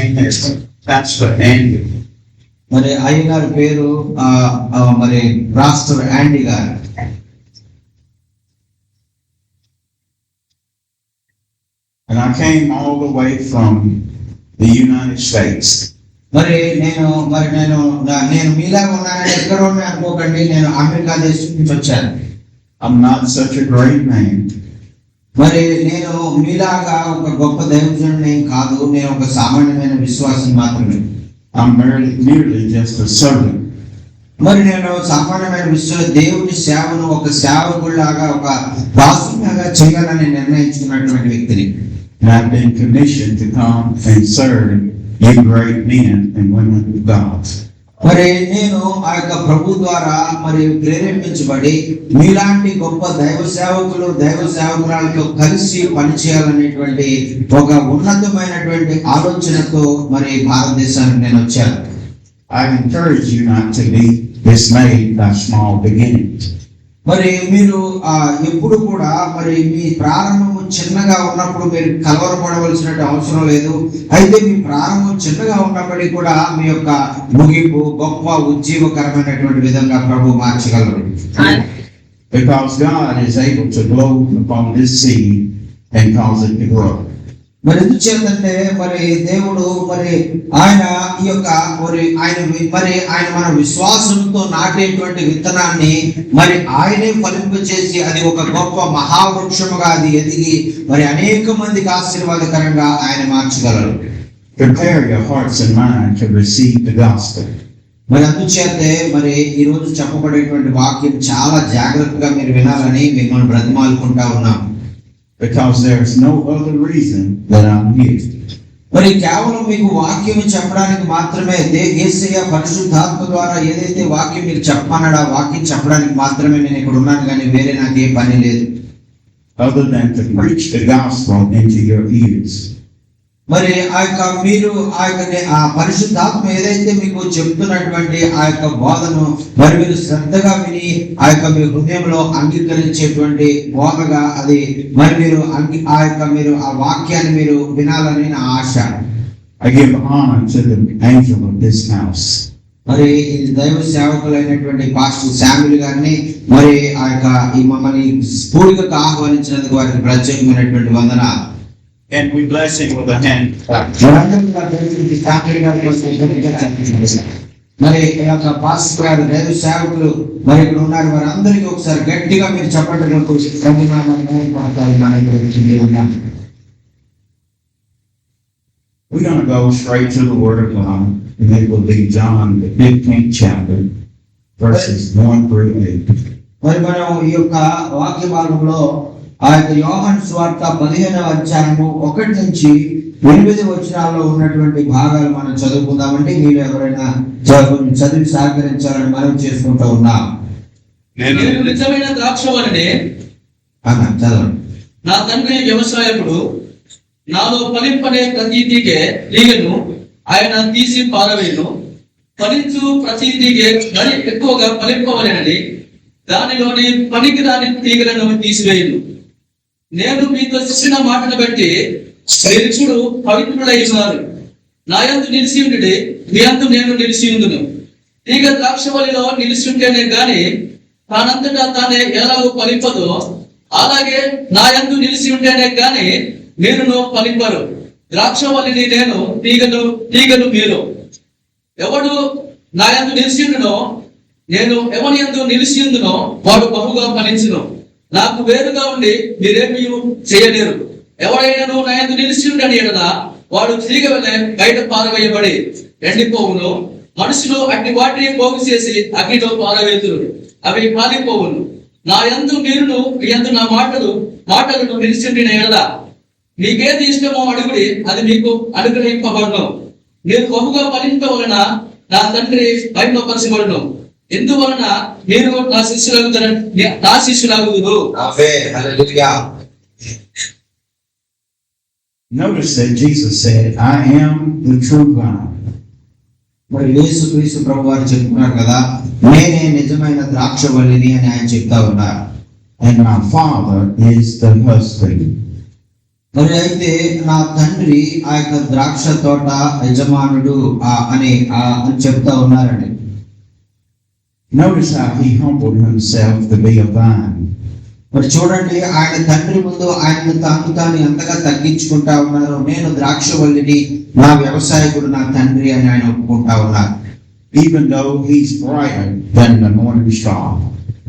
name is Pastor Andy. మరి అయ్య గారి పేరు మరి పాస్టర్ యాండీ గారు. And I came all the way from the United States. మరి నేను మీలాగా ఉన్నానని ఎక్కడో అనుకోకండి, నేను అమెరికా దేశం నుంచి వచ్చాను. I'm not such a great man. మరి నేను మీలాగా ఒక గొప్ప దైవజనుడిని కాదు, నేను ఒక సామాన్యమైన విశ్వాసం మాత్రమే. I'm merely just a servant. మరి నేను సామాన్యమైన దేవుని సేవను ఒక సేవకుడిలాగా, ఒక దాసునిలాగా చేయాలని నిర్ణయించుకున్నటువంటి వ్యక్తిని. And I've been commissioned to come and serve you great men and women of God. మరి నేను ఆ యొక్క ప్రభు ద్వారా మరి ప్రేరేపించబడి మీలాంటి గొప్ప దైవ సేవకురాలతో కలిసి పనిచేయాలనేటువంటి ఒక ఉన్నతమైనటువంటి ఆలోచనతో మరి భారతదేశానికి నేను వచ్చాను. I encourage you not to be dismayed by small beginnings. మరి మీరు ఎప్పుడు కూడా మరి మీ ప్రారంభము చిన్నగా ఉన్నప్పుడు మీరు కలవరపడవలసిన అవసరం లేదు. అయితే మీ ప్రారంభం చిన్నగా ఉన్నప్పటికీ కూడా మీ యొక్క ముగింపు గొప్ప ఉజ్జీవకరమైనటువంటి విధంగా ప్రభు మార్చగలరు. Because God is able to blow upon this seed and cause it to grow. మరి ఎందుచేతంటే మరి దేవుడు మరి ఆయన ఈ యొక్క ఆయన మన విశ్వాసంతో నాటేటువంటి విత్తనాన్ని మరి ఆయనే ఫలింపచేసి అది ఒక గొప్ప మహావృక్షముగా అది ఎదిగి మరి అనేక మందికి ఆశీర్వాదకరంగా ఆయన మార్చగలరు. Prepare your hearts and minds to receive the gospel. మరి అందుచేతే మరి ఈ రోజు చెప్పబడేటువంటి వాక్యం చాలా జాగ్రత్తగా మీరు వినాలని మిమ్మల్ని బ్రతిమాలుకుంటా ఉన్నాం. Because there is no other reason that I'm here. మరి కేవలం మీకు వాక్యం చెప్పడానికి మాత్రమే, యేసయ్య పరిశుద్ధాత్మ ద్వారా ఏదైతే వాక్యం మీకు చెప్పమన్నాడో ఆ వాక్యం చెప్పడానికి మాత్రమే నేను ఇక్కడ ఉన్నాను, కానీ వేరే నాకే పని లేదు. Other than to preach the gospel into your ears. మరి మీరు ఆ పరిశుద్ధాత్మ ఏదైతే మీకు చెప్తున్నటువంటి ఆ యొక్క బోధను మరి మీరు శ్రద్ధగా విని ఆ యొక్క మీ హృదయంలో అంగీకరించేటువంటి బోధగా అది మరి మీరు ఆ వాక్యాన్ని మీరు వినాలని నా ఆశ. I give honor to the angel of this house. మరి దైవ సేవకులైనటువంటి పాస్టర్ శామ్యూల్ గారిని మరి ఆ యొక్క మమ్మల్ని స్ఫూర్తిగా ఆహ్వానించినందుకు వారికి ప్రత్యేకమైనటువంటి వందనాలు. And we bless him with a hand. మరి ఈ యొక్క పాస్టర్ గారు దైవ సేవకులు మరి ఇక్కడ ఉన్నారు, వారందరికీ ఒకసారి గట్టిగా మీరు చెప్పండి. We're going to go straight to the Word of God, and it will be John the 15th chapter, verses 1 through 8. మరి మనం ఈ యొక్క వాక్య భాగంలో ఆ యొక్క యోహాను సువార్త 15వ అధ్యాయము 1 నుంచి 8 వచనాల్లో ఉన్నటువంటి భాగాలు మనం చదువుకుందామంటే మీరు ఎవరైనా చదివి సహకరించాలని మనం చేసుకుంటూ ఉన్నాం. నేను నిజమైన ద్రాక్షవల్లిని, చదవండి. నా తండ్రి వ్యవసాయకుడు, నాలో ఫలింపనే ప్రతి తీగను ఆయన తీసి పారవేయును. ఫలించు ప్రతి తీగ మరి ఎక్కువగా ఫలింపవలెనని దానిలోని పనికిరాని తీగలను తీసివేయును. నేను మీతో చెప్పిన మాటను బట్టి మీరు పవిత్రులై ఉన్నారు. నా యందు నిలిచి ఉండి మీ యందు నేను నిలిచి ఉందును. తీగ ద్రాక్షవల్లిలో నిలిచి ఉంటేనే గాని తానంతటా తానే ఎలాగో ఫలింపదో, అలాగే నా యందు నిలిచి ఉంటేనే గాని మీరును ఫలింపరు. ద్రాక్షవల్లిని నేను, తీగను మీరు. ఎవడు నా యందు నిలిచి ఉండునో, నేను ఎవరి యందు నిలిచి ఉందునో వాడు బహుగా ఫలించును. నాకు వేరుగా ఉండి మీరేమీ చేయలేరు. ఎవరైనా నా యందు నిలిచి ఉండని ఎడల వాడు తీగ వలె బయట పారవేయబడి ఎండిపోవును. మనుషులు అట్టి వాటిని పోగు చేసి అగ్నిలో పారవేతురు, అవి కాలిపోవును. నా యందు మీరును మీ యందు నా మాటలను నిలిచి ఉండిన ఎడల మీకేది ఇష్టమో అడుగుడి, అది మీకు అనుగ్రహింపబడును. మీరు బహుగా ఫలింపవలన నా తండ్రి బయటపరచబడును. ఎందువలన మీరు నా శిష్యులాగుదురు. Notice that Jesus said, I am the true vine. మరి యేసుక్రీస్తు ప్రభువారు చెప్తున్నారు కదా, నేనే నిజమైన ద్రాక్షవల్లిని అని ఆయన చెప్తా ఉన్నారు. And my Father is the husband. మరి అయితే నా తండ్రి ఆ యొక్క ద్రాక్ష తోట యజమానుడు అని చెప్తా ఉన్నారండి. Notice how he humbled himself to be a vine. మరి చూడండి, ఆయన తండ్రి ముందు ఆయన తాను ఎంతగా తగ్గించుకుంటా ఉన్నారు. నేను ద్రాక్షవల్లిని, నా వ్యవసాయకుడు నా తండ్రి అని ఆయన ఒప్పుకుంటా ఉన్నారు. Even though he's brighter than the morning star.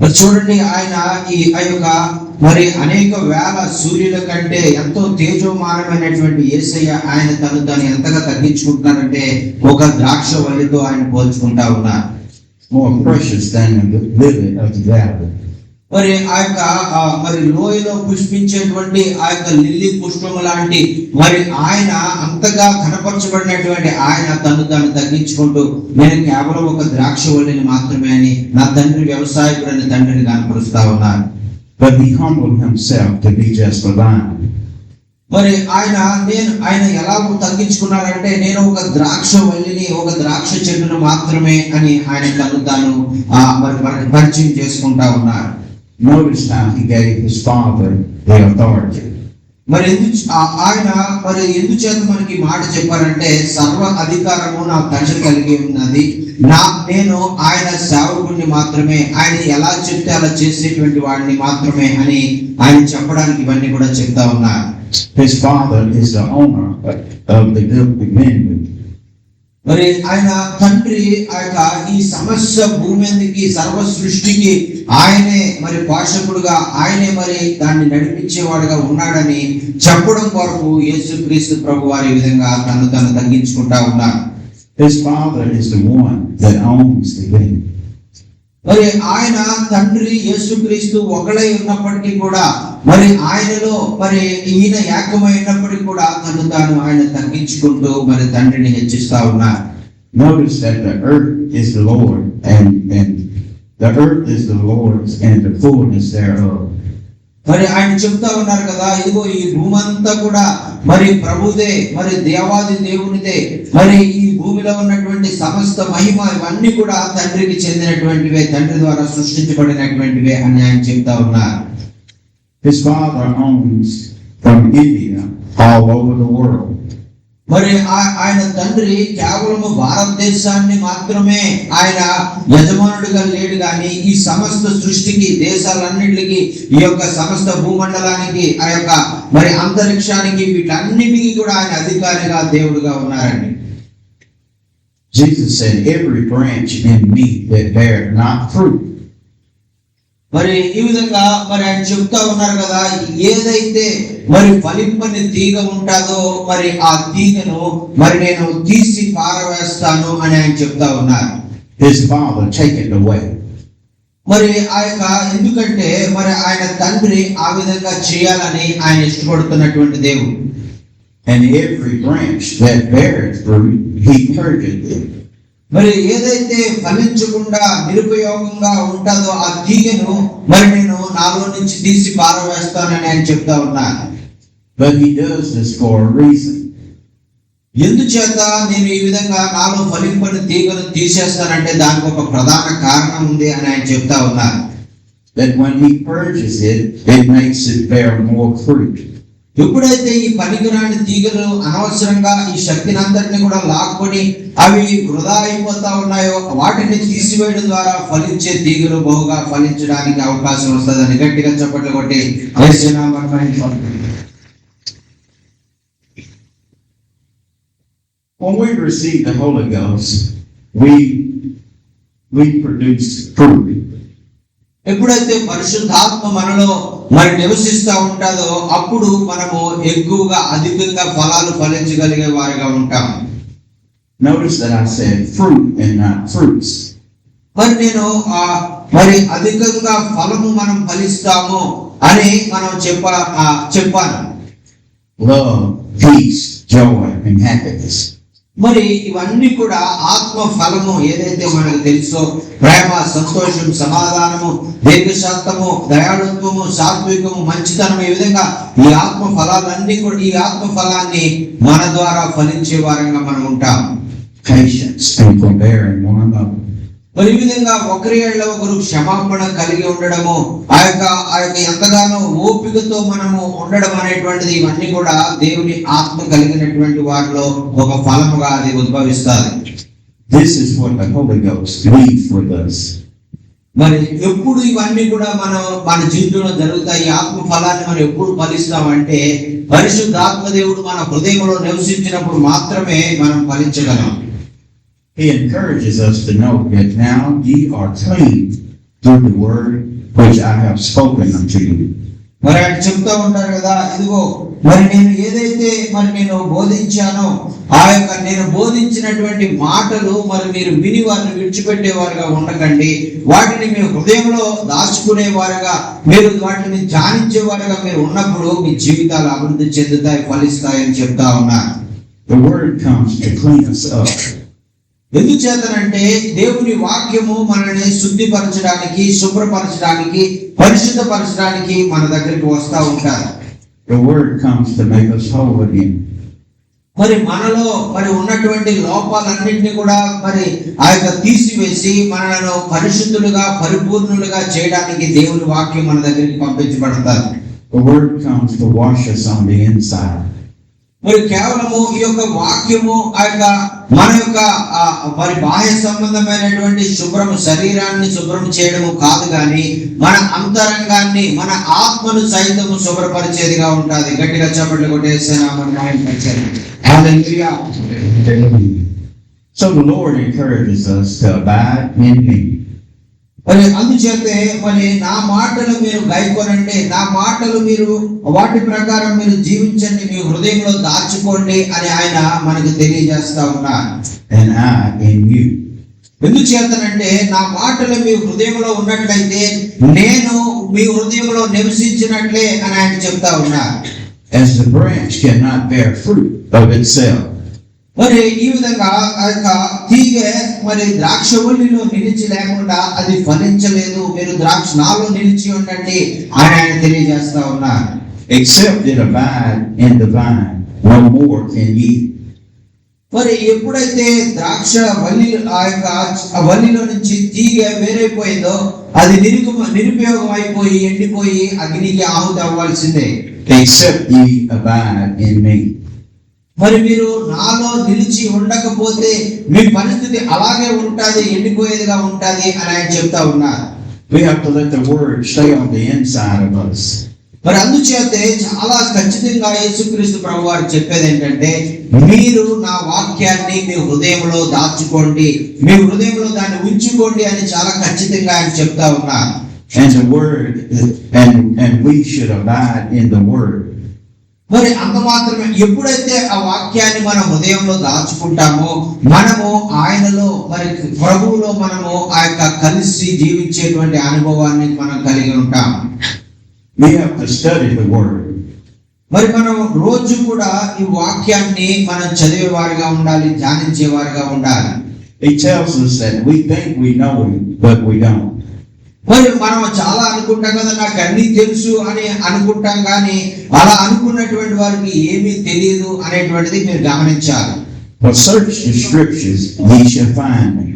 మరి చూడండి, ఆయన ఆ యొక్క మరి అనేక వేల సూర్యుల కంటే ఎంతో తేజోమానమైనటువంటి యేసయ్య ఆయన తాను ఎంతగా తగ్గించుకుంటున్నారంటే ఒక ద్రాక్షవల్లితో ఆయన పోల్చుకుంటా ఉన్నారు. More precious than the lily of the valley. మరి ఆ యొక్క మరి లోయలో పుష్పించేటువంటి ఆ యొక్క లిల్లీ పుష్పము లాంటి మరి ఆయన అంతగా కనపరచబడినటువంటి ఆయన తను తగ్గించుకుంటూ నేను కేవలం ఒక ద్రాక్షవల్లిని మాత్రమే అని నా తండ్రి వ్యవసాయకుడని తండ్రిని కనపరుస్తా ఉన్నారు. But he humbled himself to be just a vine. మరి ఆయన ఎలా తగ్గించుకున్నారంటే నేను ఒక ద్రాక్షవల్లిని, ఒక ద్రాక్ష చెట్టును మాత్రమే అని ఆయన తాను మరి పరిచయం చేసుకుంటా ఉన్నారు. Notice how he gave his father the authority. మరి ఎందుచేత మనకి మాట చెప్పారంటే సర్వ అధికారము నా తండ్రి కలిగి ఉన్నది, నేను ఆయన సేవకుడిని మాత్రమే, ఆయన ఎలా చెప్తే అలా చేసేటువంటి వాడిని మాత్రమే అని ఆయన చెప్పడానికి ఇవన్నీ కూడా చెప్తా ఉన్నారు. His father is the owner of the dominion. మరి ఆయన తండ్రి ఆ యొక్క ఈ సమస్త భూమి మీదకి సర్వ సృష్టికి ఆయనే మరి పోషకుడుగా, ఆయనే మరి దాన్ని నడిపించేవాడుగా ఉన్నాడని చెప్పడం కొరకు యేసుక్రీస్తు ప్రభు వారి విధంగా తను తగ్గించుకుంటా ఉన్నారు. His father is the one that owns the wind. మరి ఆయన తండ్రి యేసుక్రీస్తు ఒకడై ఉన్నప్పటికీ కూడా మరి ఆయనలో మరి ఈయన ఏకమైనప్పటికీ కూడా తాను ఆయన తగ్గించుకుంటూ మరి తండ్రిని హెచ్చిస్తా ఉన్నారు. Notice that the earth is the Lord and the earth is the Lord's and the fullness thereof. మరి ఆయన చెప్తా ఉన్నారు కదా, ఇదిగో ఈ భూమంతా కూడా మరి ప్రభుదే, మరి దేవాది దేవునిదే, మరి ఈ భూమిలో ఉన్నటువంటి సమస్త మహిమ ఇవన్నీ కూడా తండ్రికి చెందినటువంటివే, తండ్రి ద్వారా సృష్టించబడినటువంటివే అని ఆయన చెప్తా ఉన్నారు. His father owns from India all over the world. మరి ఆయన తండ్రి కేవలము భారతదేశాన్ని మాత్రమే ఆయన యజమానుడిగా లేడు కానీ ఈ సమస్త సృష్టికి, దేశాలన్నిటికీ, ఈ యొక్క సమస్త భూమండలానికి, ఆ యొక్క మరి అంతరిక్షానికి, వీటన్నిటికీ కూడా ఆయన అధికారిగా దేవుడుగా ఉన్నారండి. Jesus said, every branch in me that bear not fruit. మరి ఈ విధంగా మరి ఆయన చెప్తా ఉన్నారు కదా, ఏదైతే మరి ఫలింపని తీగ ఉంటుందో మరి ఆ తీగను మరి నేను తీసి పారవేస్తాను అని ఆయన చెప్తా ఉన్నారు. His father take it away. మరి ఆ యొక్క ఎందుకంటే మరి ఆయన తండ్రి ఆ విధంగా చేయాలని ఆయన ఇష్టపడుతున్నటువంటి దేవుడు. And every branch that beareth fruit, he purgeth it. మరి ఏదైతే ఫలించకుండా నిరుపయోగంగా ఉంటుందో ఆ తీగను మరి నేను నాలో నుంచి తీసి పారవేస్తానని ఆయన చెప్తా ఉన్నాను. But he does this for a reason. ఎందుచేత నేను ఈ విధంగా నాలో ఫలింపని తీగను తీసేస్తానంటే దానికి ఒక ప్రధాన కారణం ఉంది అని ఆయన చెప్తా ఉన్నారు. That when he purges it, it makes it bear more fruit. ఎప్పుడైతే ఈ పనికిరాని తీగలు అనవసరంగా ఈ శక్తిని అంతటిని కూడా లాక్కొని అవి వృధా అయిపోతా ఉన్నాయో వాటిని తీసివేయడం ద్వారా ఫలించే తీగలు బహుగా ఫలించడానికి అవకాశం వస్తుందని గట్టిగా చప్పట్లు కొట్టి When we receive the Holy Ghost, we produce fruit. ఎప్పుడైతే పరిశుద్ధాత్మ మనలో మరి నివసిస్తూ ఉంటుందో అప్పుడు మనము ఎక్కువగా అధికంగా ఫలాలు ఫలించగలిగే వారిగా ఉంటాం. Notice that I said fruit and not fruits. మరి నేను మరి అధికంగా ఫలము మనం ఫలిస్తాము అని మనం చెప్పాను. Love, peace, joy, and happiness. మరి ఇవన్నీ కూడా ఆత్మ ఫలము ఏదైతే మనకు తెలుసో ప్రేమ, సంతోషం, సమాధానము, దీర్ఘశాంతము, దయాళుత్వము, సాత్వికము, మంచితనం, ఈ విధంగా ఈ ఆత్మ ఫలాలన్నీ కూడా ఈ ఆత్మ ఫలాన్ని మన ద్వారా ఫలించే వారంగా మనం ఉంటాం. Patience and forbearing one another. మరి ఈ విధంగా ఒకరి ఏళ్ళ ఒకరు క్షమాపణ కలిగి ఉండడము, ఆ యొక్క ఎంతగానో ఓపికతో మనము ఉండడం అనేటువంటిది, ఇవన్నీ కూడా దేవుని ఆత్మ కలిగినటువంటి వారిలో ఒక ఫలముగా అది ఉద్భవిస్తుంది. This is what the Holy Ghost leaves with us. మరి ఎప్పుడు ఇవన్నీ కూడా మన జీవితంలో జరుగుతాయి. ఆత్మ ఫలాన్ని మనం ఎప్పుడు ఫలిస్తామంటే పరిశుద్ధాత్మ దేవుడు మన హృదయంలో నివసించినప్పుడు మాత్రమే మనం ఫలించగలం. He encourages us to know that now ye are clean through the word which I have spoken unto you. మరి ఆయన చెప్తా ఉంటారు కదా, ఇదిగో మరి నేను బోధించానో ఆ యొక్క నేను బోధించినటువంటి మాటలు మరి మీరు విని వారిని విడిచిపెట్టేవారుగా ఉండకండి, వాటిని మీ హృదయంలో దాచుకునేవారుగా, మీరు వాటిని ధ్యానించేవారుగా మీరు ఉన్నప్పుడు మీ జీవితాలు అభివృద్ధి చెందుతాయి, ఫలిస్తాయని చెప్తా ఉన్నారు. The word comes to clean us up. ఎందుచేతనంటే దేవుని వాక్యము మనల్ని శుద్ధిపరచడానికి, శుభ్రపరచడానికి, పరిశుద్ధపరచడానికి మన దగ్గరికి వస్తా ఉంటారు. The word comes to make us whole again. మరి మనలో మరి ఉన్నటువంటి లోపాలన్నింటినీ కూడా మరి ఆ యొక్క తీసివేసి మనలను పరిశుద్ధులుగా, పరిపూర్ణులుగా చేయడానికి దేవుని వాక్యం మన దగ్గరికి పంపించబడతారు. The word comes to wash us on the inside. మరి కేవలము ఈ యొక్క వాక్యము ఆ యొక్క మన యొక్క మరి బాహ్య సంబంధమైనటువంటి శరీరాన్ని శుభ్రం చేయడము కాదు, కానీ మన అంతరంగాన్ని, మన ఆత్మను సైతము శుభ్రపరిచేదిగా ఉంటుంది. గట్టిగా చప్పట్లు కొట్టేసేనా మన హల్లెలూయా. So the Lord encourages us to abide in Him. మరి అందుచేతే మరి నా మాటలు మీరు గైకొనండి, నా మాటలు మీరు వాటి ప్రకారం మీరు జీవించండి, మీ హృదయంలో దాచుకోండి అని ఆయన మనకు తెలియజేస్తా ఉన్నారు. And I in you. ఎందుచేతనంటే నా మాటలు మీ హృదయంలో ఉన్నట్లయితే నేను మీ హృదయంలో నివసించినట్లే అని ఆయన చెప్తా ఉన్నారు. As the branch cannot bear fruit of itself. మరి ఈ విధంగా ఆ యొక్క తీగ మరి ద్రాక్షవల్లిలో నిలిచి లేకుండా అది ఫలించలేదు, మీరు నాలో నిలిచి ఉండండి అని ఆయన తెలియజేస్తా ఉన్నారు. Except it abide in the vine, no more can ye. మరి ఎప్పుడైతే ద్రాక్ష వల్లి ఆ యొక్క వల్లిలో నుంచి తీగ వేరైపోయిందో అది నిరుపయోగం అయిపోయి ఎండిపోయి అగ్నికి ఆహుతి అవ్వాల్సిందే. Except ye abide in me. మరి మీరు నాలో నిలిచి ఉండకపోతే మీ పరిస్థితి అలాగే ఉంటుంది, ఎండిపోయేదిగా ఉంటుంది అని ఆయన చెప్తా ఉన్నారు. We have to let the word stay on the inside of us. మరి అందుచేతే చాలా ఖచ్చితంగా యేసుక్రీస్తు ప్రభువు వారు చెప్పేది ఏంటంటే, మీరు నా వాక్యాన్ని మీ హృదయంలో దాచుకోండి, మీ హృదయంలో దాన్ని ఉంచుకోండి అని చాలా ఖచ్చితంగా ఆయన చెప్తా ఉన్నారు. And the word and we should abide in the word. మరి అంత మాత్రమే, ఎప్పుడైతే ఆ వాక్యాన్ని మన హృదయంలో దాచుకుంటామో మనము ఆయనలో మరి ప్రభువులో మనము ఆ యొక్క కలిసి జీవించేటువంటి అనుభవాన్ని మనం కలిగి ఉంటాం. We have to study the word. మరి మనం రోజు కూడా ఈ వాక్యాన్ని మనం చదివేవారుగా ఉండాలి, ధ్యానించేవారుగా ఉండాలి. He tells us that we think we know him, but we don't. మరి మనం చాలా అనుకుంటాం కదా, నాకు అన్ని తెలుసు అని అనుకుంటాం, కానీ అలా అనుకున్నటువంటి వారికి ఏమీ తెలియదు అనేటువంటిది మీరు గమనించాలి. But search the scriptures, ye shall find me.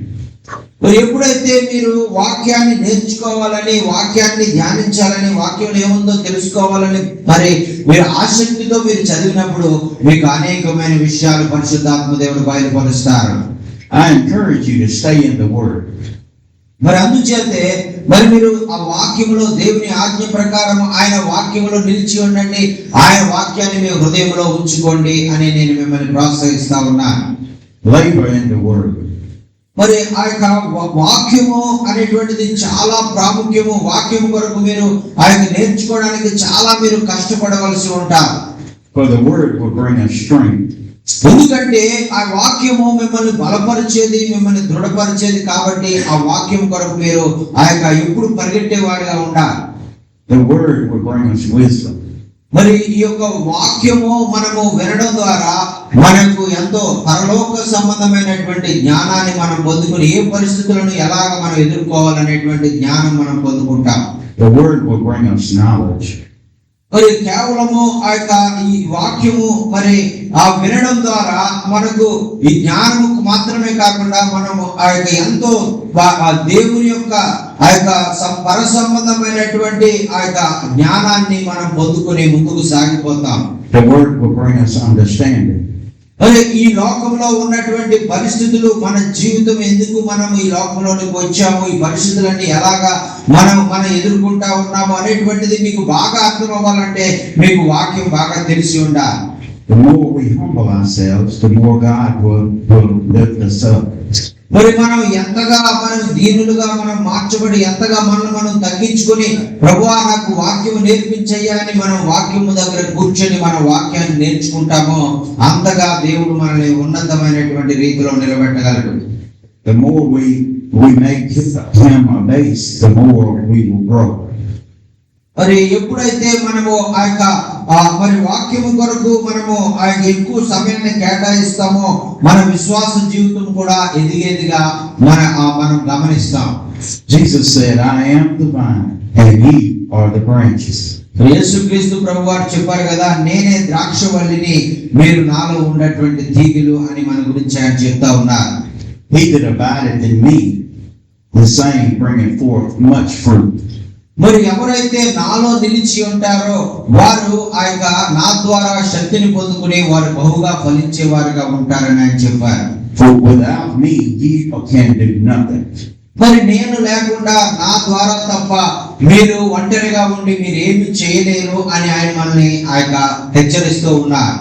మరి ఎప్పుడైతే మీరు వాక్యాన్ని నేర్చుకోవాలని, వాక్యాన్ని ధ్యానించాలని, వాక్యంలో ఏముందో తెలుసుకోవాలని మరి మీరు ఆసక్తితో మీరు చదివినప్పుడు మీకు అనేకమైన విషయాలు పరిశుద్ధాత్మ దేవుడు బయలుపరుస్తారు. I encourage you to stay in the word. మరి అందుచేతే మరి మీరు ఆ వాక్యములో దేవుని ఆజ్ఞ ప్రకారం ఆయన వాక్యములో నిలిచి ఉండండి, ఆయన వాక్యాన్ని మీ హృదయంలో ఉంచుకోండి అని నేను మిమ్మల్ని ప్రోత్సహిస్తా ఉన్నాను. Labor in the word. మరి ఆ యొక్క వాక్యము అనేటువంటిది చాలా ప్రాముఖ్యము. వాక్యము కొరకు మీరు ఆ యొక్క నేర్చుకోవడానికి చాలా మీరు కష్టపడవలసి ఉంటారు. For the word will bring us strength. ఎందుకంటే ఆ వాక్యము మిమ్మల్ని బలపరిచేది, మిమ్మల్ని దృఢపరిచేది. కాబట్టి ఆ వాక్యం కొరకు మీరు ఆ యొక్క ఎప్పుడు పరిగెట్టేవాడిగా ఉండాలి. The word will bring us wisdom. మరి ఈ యొక్క వాక్యము మనము వినడం ద్వారా మనకు ఎంతో పరలోక సంబంధమైనటువంటి జ్ఞానాన్ని మనం పొందుకుని ఏ పరిస్థితులను ఎలాగ మనం ఎదుర్కోవాలనేటువంటి జ్ఞానం మనం పొందుకుంటాం. The word will bring us knowledge. మరి కేవలము ఆ యొక్క ఈ వాక్యము మరి ఆ వినడం ద్వారా మనకు ఈ జ్ఞానము మాత్రమే కాకుండా మనము ఆ యొక్క ఎంతో ఆ దేవుని యొక్క ఆ యొక్క పర సంబంధమైనటువంటి ఆ యొక్క జ్ఞానాన్ని మనం పొందుకుని ముందుకు సాగిపోతాం. The word will bring us understanding. మరి ఈ లోకంలో ఉన్నటువంటి పరిస్థితులు, మన జీవితం ఎందుకు మనం ఈ లోకంలోనికి వచ్చాము, ఈ పరిస్థితులన్నీ ఎలాగా మనం ఎదుర్కొంటా ఉన్నాము అనేటువంటిది మీకు బాగా అర్థం అవ్వాలంటే మీకు వాక్యం బాగా తెలిసి ఉండాలి. The more we humble ourselves, the more God will lift us up. మరి మనం ఎంతగా మనం దీనులుగా మనం మార్చబడి ఎంతగా మనం తగ్గించుకొని ప్రభువా నాకు వాక్యం నేర్పించయ్యా అని మనం వాక్యము దగ్గర కూర్చొని మన వాక్యాన్ని నేర్చుకుంటామో అంతగా దేవుడు మనల్ని ఉన్నతమైనటువంటి రీతిలో నిలబెట్టగలడు. The more we make him a base, the more we will grow. మరి ఎప్పుడైతే మనము ఆ యొక్క మరి వాక్యము కొరకు మనము ఆ యొక్క ఎక్కువ సమయాన్ని కేటాయిస్తామో మన విశ్వాస జీవితం కూడా ఎదిగేదిగా మనం గమనిస్తాం. Jesus said, I am the vine and ye are the branches. యేసుక్రీస్తు ప్రభువారు చెప్పారు కదా, నేనే ద్రాక్షవల్లిని, మీరు నాలో ఉన్నటువంటి తీగలు అని మన గురించి ఆయన చెప్తా ఉన్నారు. He that abideth in me, the same bringeth forth much fruit. మరి ఎవరైతే నాలో నిలిచి ఉంటారో వారు ఆ యొక్క నా ద్వారా శక్తిని పొందుకుని వారు బహుగా ఫలించే వారుగా ఉంటారని ఆయన చెప్పారు. For without me ye can do nothing. మరి నేను లేకుండా నా ద్వారా తప్ప మీరు ఒంటరిగా ఉండి మీరు ఏమి చేయలేరు అని ఆయన మనల్ని ఆ యొక్క హెచ్చరిస్తూ ఉన్నారు.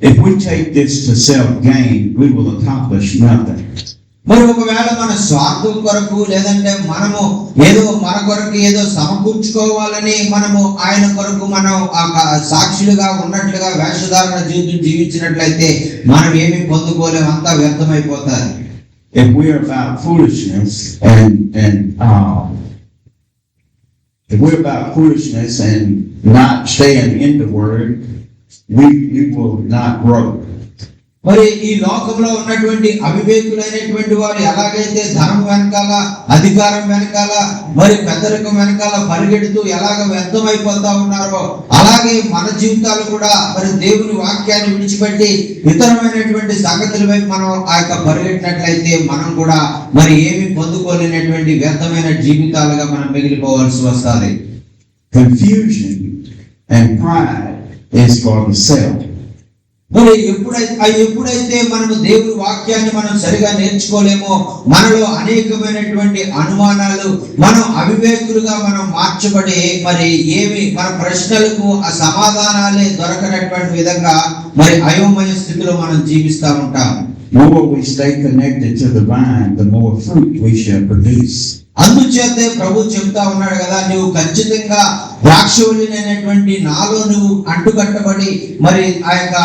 If we take this to self-gain, we will accomplish nothing. మరి ఒకవేళ మన స్వార్థం కొరకు లేదంటే మనము ఏదో మన కొరకు ఏదో సమకూర్చుకోవాలని మనము ఆయన కొరకు మనం సాక్షులుగా ఉన్నట్లుగా వేషధారణ జీవితం జీవించినట్లయితే మనం ఏమీ పొందుకోలేము, అంతా వ్యర్థమైపోతారు. If we are about foolishness and not staying in the word, we will not grow. మరి ఈ లోకంలో ఉన్నటువంటి అవివేకులైనటువంటి వారు ఎలాగైతే ధనం వెనకాల, అధికారం వెనకాల, మరి పెద్దరికం వెనకాల పరిగెడుతూ ఎలాగ వ్యర్థమైపోతా ఉన్నారో అలాగే మన జీవితాలు కూడా మరి దేవుని వాక్యాన్ని విడిచిపెట్టి ఇతరమైనటువంటి సంగతుల వైపు మనం ఆ యొక్క పరిగెట్టినట్లయితే మనం కూడా మరి ఏమి పొందుకోలేనటువంటి వ్యర్థమైన జీవితాలుగా మనం మిగిలిపోవాల్సి వస్తుంది. Confusion and pride is for the self. మరి ఎప్పుడైతే మనము దేవుని వాక్యాన్ని మనం సరిగా నేర్చుకోలేమో మనలో అనేకమైనటువంటి అనుమానాలు, మనం అవివేకులుగా మనం మార్చబడి మరి ఏమి మన ప్రశ్నలకు ఆ సమాధానాలే దొరకనటువంటి విధంగా మరి అయోమయ స్థితిలో మనం జీవిస్తూ ఉంటాం. The more we stay connected to the vine, the more fruit we shall produce. అందుచేతే ప్రభు చెప్తా ఉన్నాడు కదా, నువ్వు ఖచ్చితంగా ద్రాక్షవల్లినైనటువంటి నాలో నువ్వు అంటుకట్టబడి మరి ఆ యొక్క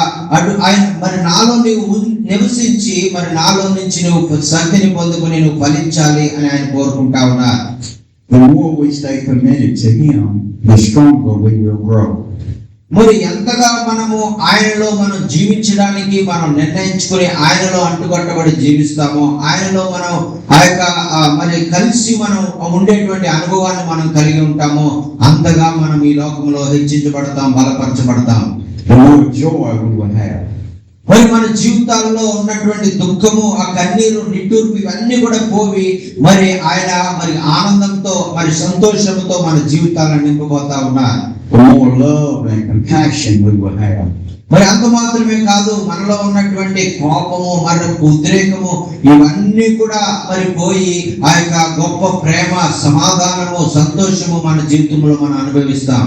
ఆయన మరి నాలో నువ్వు నివసించి మరి నాలో నుంచి నువ్వు శక్తిని పొందుకుని నువ్వు ఫలించాలి అని ఆయన కోరుకుంటా ఉన్నారు. The more we stay committed to him, the stronger we will grow. మరి ఎంతగా మనము ఆయనలో మనం జీవించడానికి మనం నిర్ణయించుకుని ఆయనలో అంటుకట్టబడి జీవిస్తామో, ఆయనలో మనం ఆ యొక్క మరి కలిసి మనం ఉండేటువంటి అనుభవాన్ని మనం కలిగి ఉంటామో అంతగా మనం ఈ లోకంలో హెచ్చించబడతాం, బలపరచబడతాం. The more joy we will have. మరి మన జీవితాల్లో ఉన్నటువంటి దుఃఖము, ఆ కన్నీరు, నిట్టూర్పు ఇవన్నీ కూడా పోవి మరి ఆయన మరి ఆనందంతో మరి సంతోషంతో మన జీవితాలను నింపబోతా ఉన్నారు. The more love and compassion we will have. మరి అంత మాత్రమే కాదు, మనలో ఉన్నటువంటి కోపము మరి ఉద్రేకము ఇవన్నీ కూడా మరి పోయి ఆ యొక్క గొప్ప ప్రేమ, సమాధానము, సంతోషము మన జీవితంలో మనం అనుభవిస్తాం.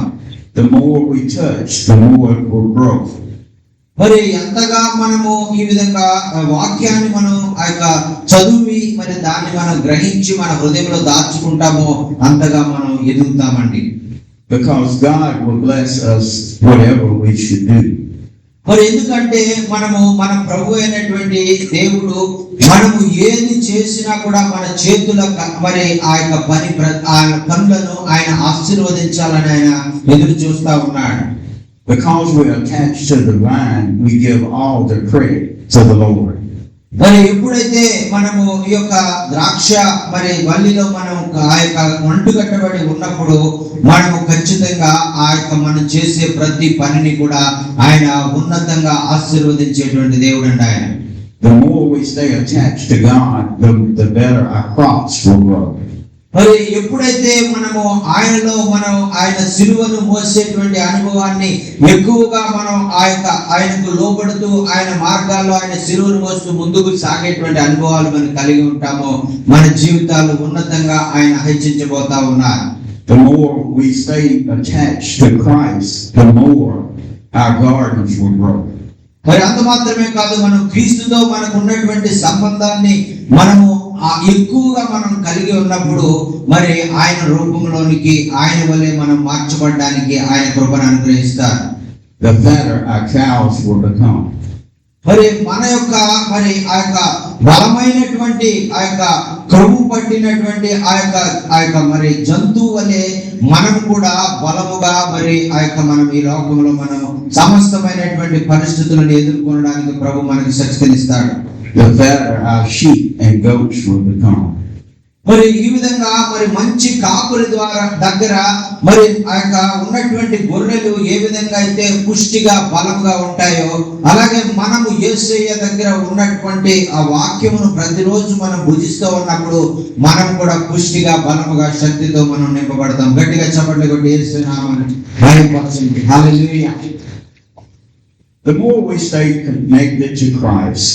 The more we touch, the more it will grow. మరి ఎంతగా మనము ఈ విధంగా వాక్యాన్ని మనం ఆ యొక్క చదివి మరి దాన్ని మనం గ్రహించి మన హృదయంలో దాచుకుంటామో అంతగా మనం ఎదుగుతామండి. Because God will bless us whatever we should do. మరి ఎందుకంటే మన ప్రభు అయినటువంటి దేవుడు మనము ఏది చేసినా కూడా మన చేతుల మరి ఆ యొక్క పనులను ఆయన ఆశీర్వదించాలని ఆయన ఎదురు చూస్తా ఉన్నాడు. Because we are attached to the vine, we give all the credit to the Lord. మరి ఎప్పుడైతే మనము ఈ యొక్క ద్రాక్ష మరి వల్లిలో మనం ఆ యొక్క అంటు కట్టబడి ఉన్నప్పుడు మనము ఖచ్చితంగా ఆ యొక్క మనం చేసే ప్రతి పనిని కూడా ఆయన ఉన్నతంగా ఆశీర్వదించేటువంటి దేవుడు అండి ఆయన. The more we stay attached to God, the better our crops will grow. మరి ఎప్పుడైతే మనము ఆయన సిలువను మోసేటువంటి అనుభవాన్ని ఎక్కువగా మనం ఆయనకు లోబడుతూ ఆయన మార్గాల్లో ఆయన సిలువను మోస్తూ ముందుకు సాగేటువంటి అనుభవాలు మనం కలిగి ఉంటామో మన జీవితాలు ఉన్నతంగా ఆయన హెచ్చించబోతా ఉన్నారు. The more we stay attached to Christ, the more our gardens will grow. మరి అంత మాత్రమే కాదు, మనం క్రీస్తుతో మనకు ఉన్నటువంటి సంబంధాన్ని మనము ఎక్కువగా మనం కలిగి ఉన్నప్పుడు మరి ఆయన రూపంలోనికి ఆయన వల్లే మనం మార్చబడడానికి ఆయన కృపను అనుగ్రహిస్తారు. The fatter our cows will become. మరి మన యొక్క మరి ఆ యొక్క బలమైనటువంటి ఆ యొక్క క్రొవ్వు పట్టినటువంటి ఆ యొక్క మరి జంతువు వలె మనం కూడా బలముగా మరి ఆ యొక్క మనం ఈ లోకంలో మనం సమస్తమైనటువంటి పరిస్థితులను ఎదుర్కొనడానికి ప్రభు మనకి శక్తినిస్తాడు. The fatter our sheep and goats will become. మరి ఈ విధంగా మరి మంచి కాపురి దగ్గర మరి ఆ యొక్క ఉన్నటువంటి గొర్రెలు ఏ విధంగా అయితే పుష్టిగా బలంగా ఉంటాయో అలాగే మనము యేసయ్య దగ్గర ఉన్నటువంటి ఆ వాక్యమును ప్రతిరోజు మనం భుజిస్తూ ఉన్నప్పుడు మనం కూడా పుష్టిగా బలముగా శక్తితో మనం నింపబడతాం. గట్టిగా చప్పట్లు కొట్టి యేసు నామమున మహిమపరచండి. హల్లెలూయా. The more we stay connected to Christ,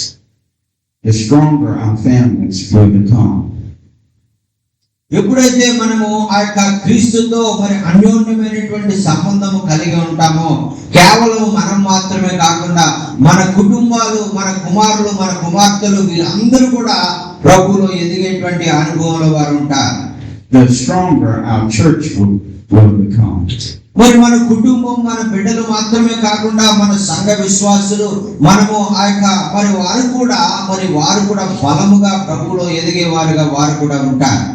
the stronger our families will become. ఎప్పుడైతే మనము ఆ యొక్క క్రీస్తుతో మరి అన్యోన్యమైనటువంటి సంబంధము కలిగి ఉంటామో కేవలం మనం మాత్రమే కాకుండా మన కుటుంబాలు, మన కుమారులు, మన కుమార్తెలు వీళ్ళందరూ కూడా ప్రభువులో ఎదిగేటువంటి అనుభవంలో వారు ఉంటారు. The stronger our church will become. మరి మన కుటుంబం, మన బిడ్డలు మాత్రమే కాకుండా మన సంఘ విశ్వాసులు మనము ఆ యొక్క మరి వారు కూడా బలముగా ప్రభువులో ఎదిగే వారుగా వారు కూడా ఉంటారు.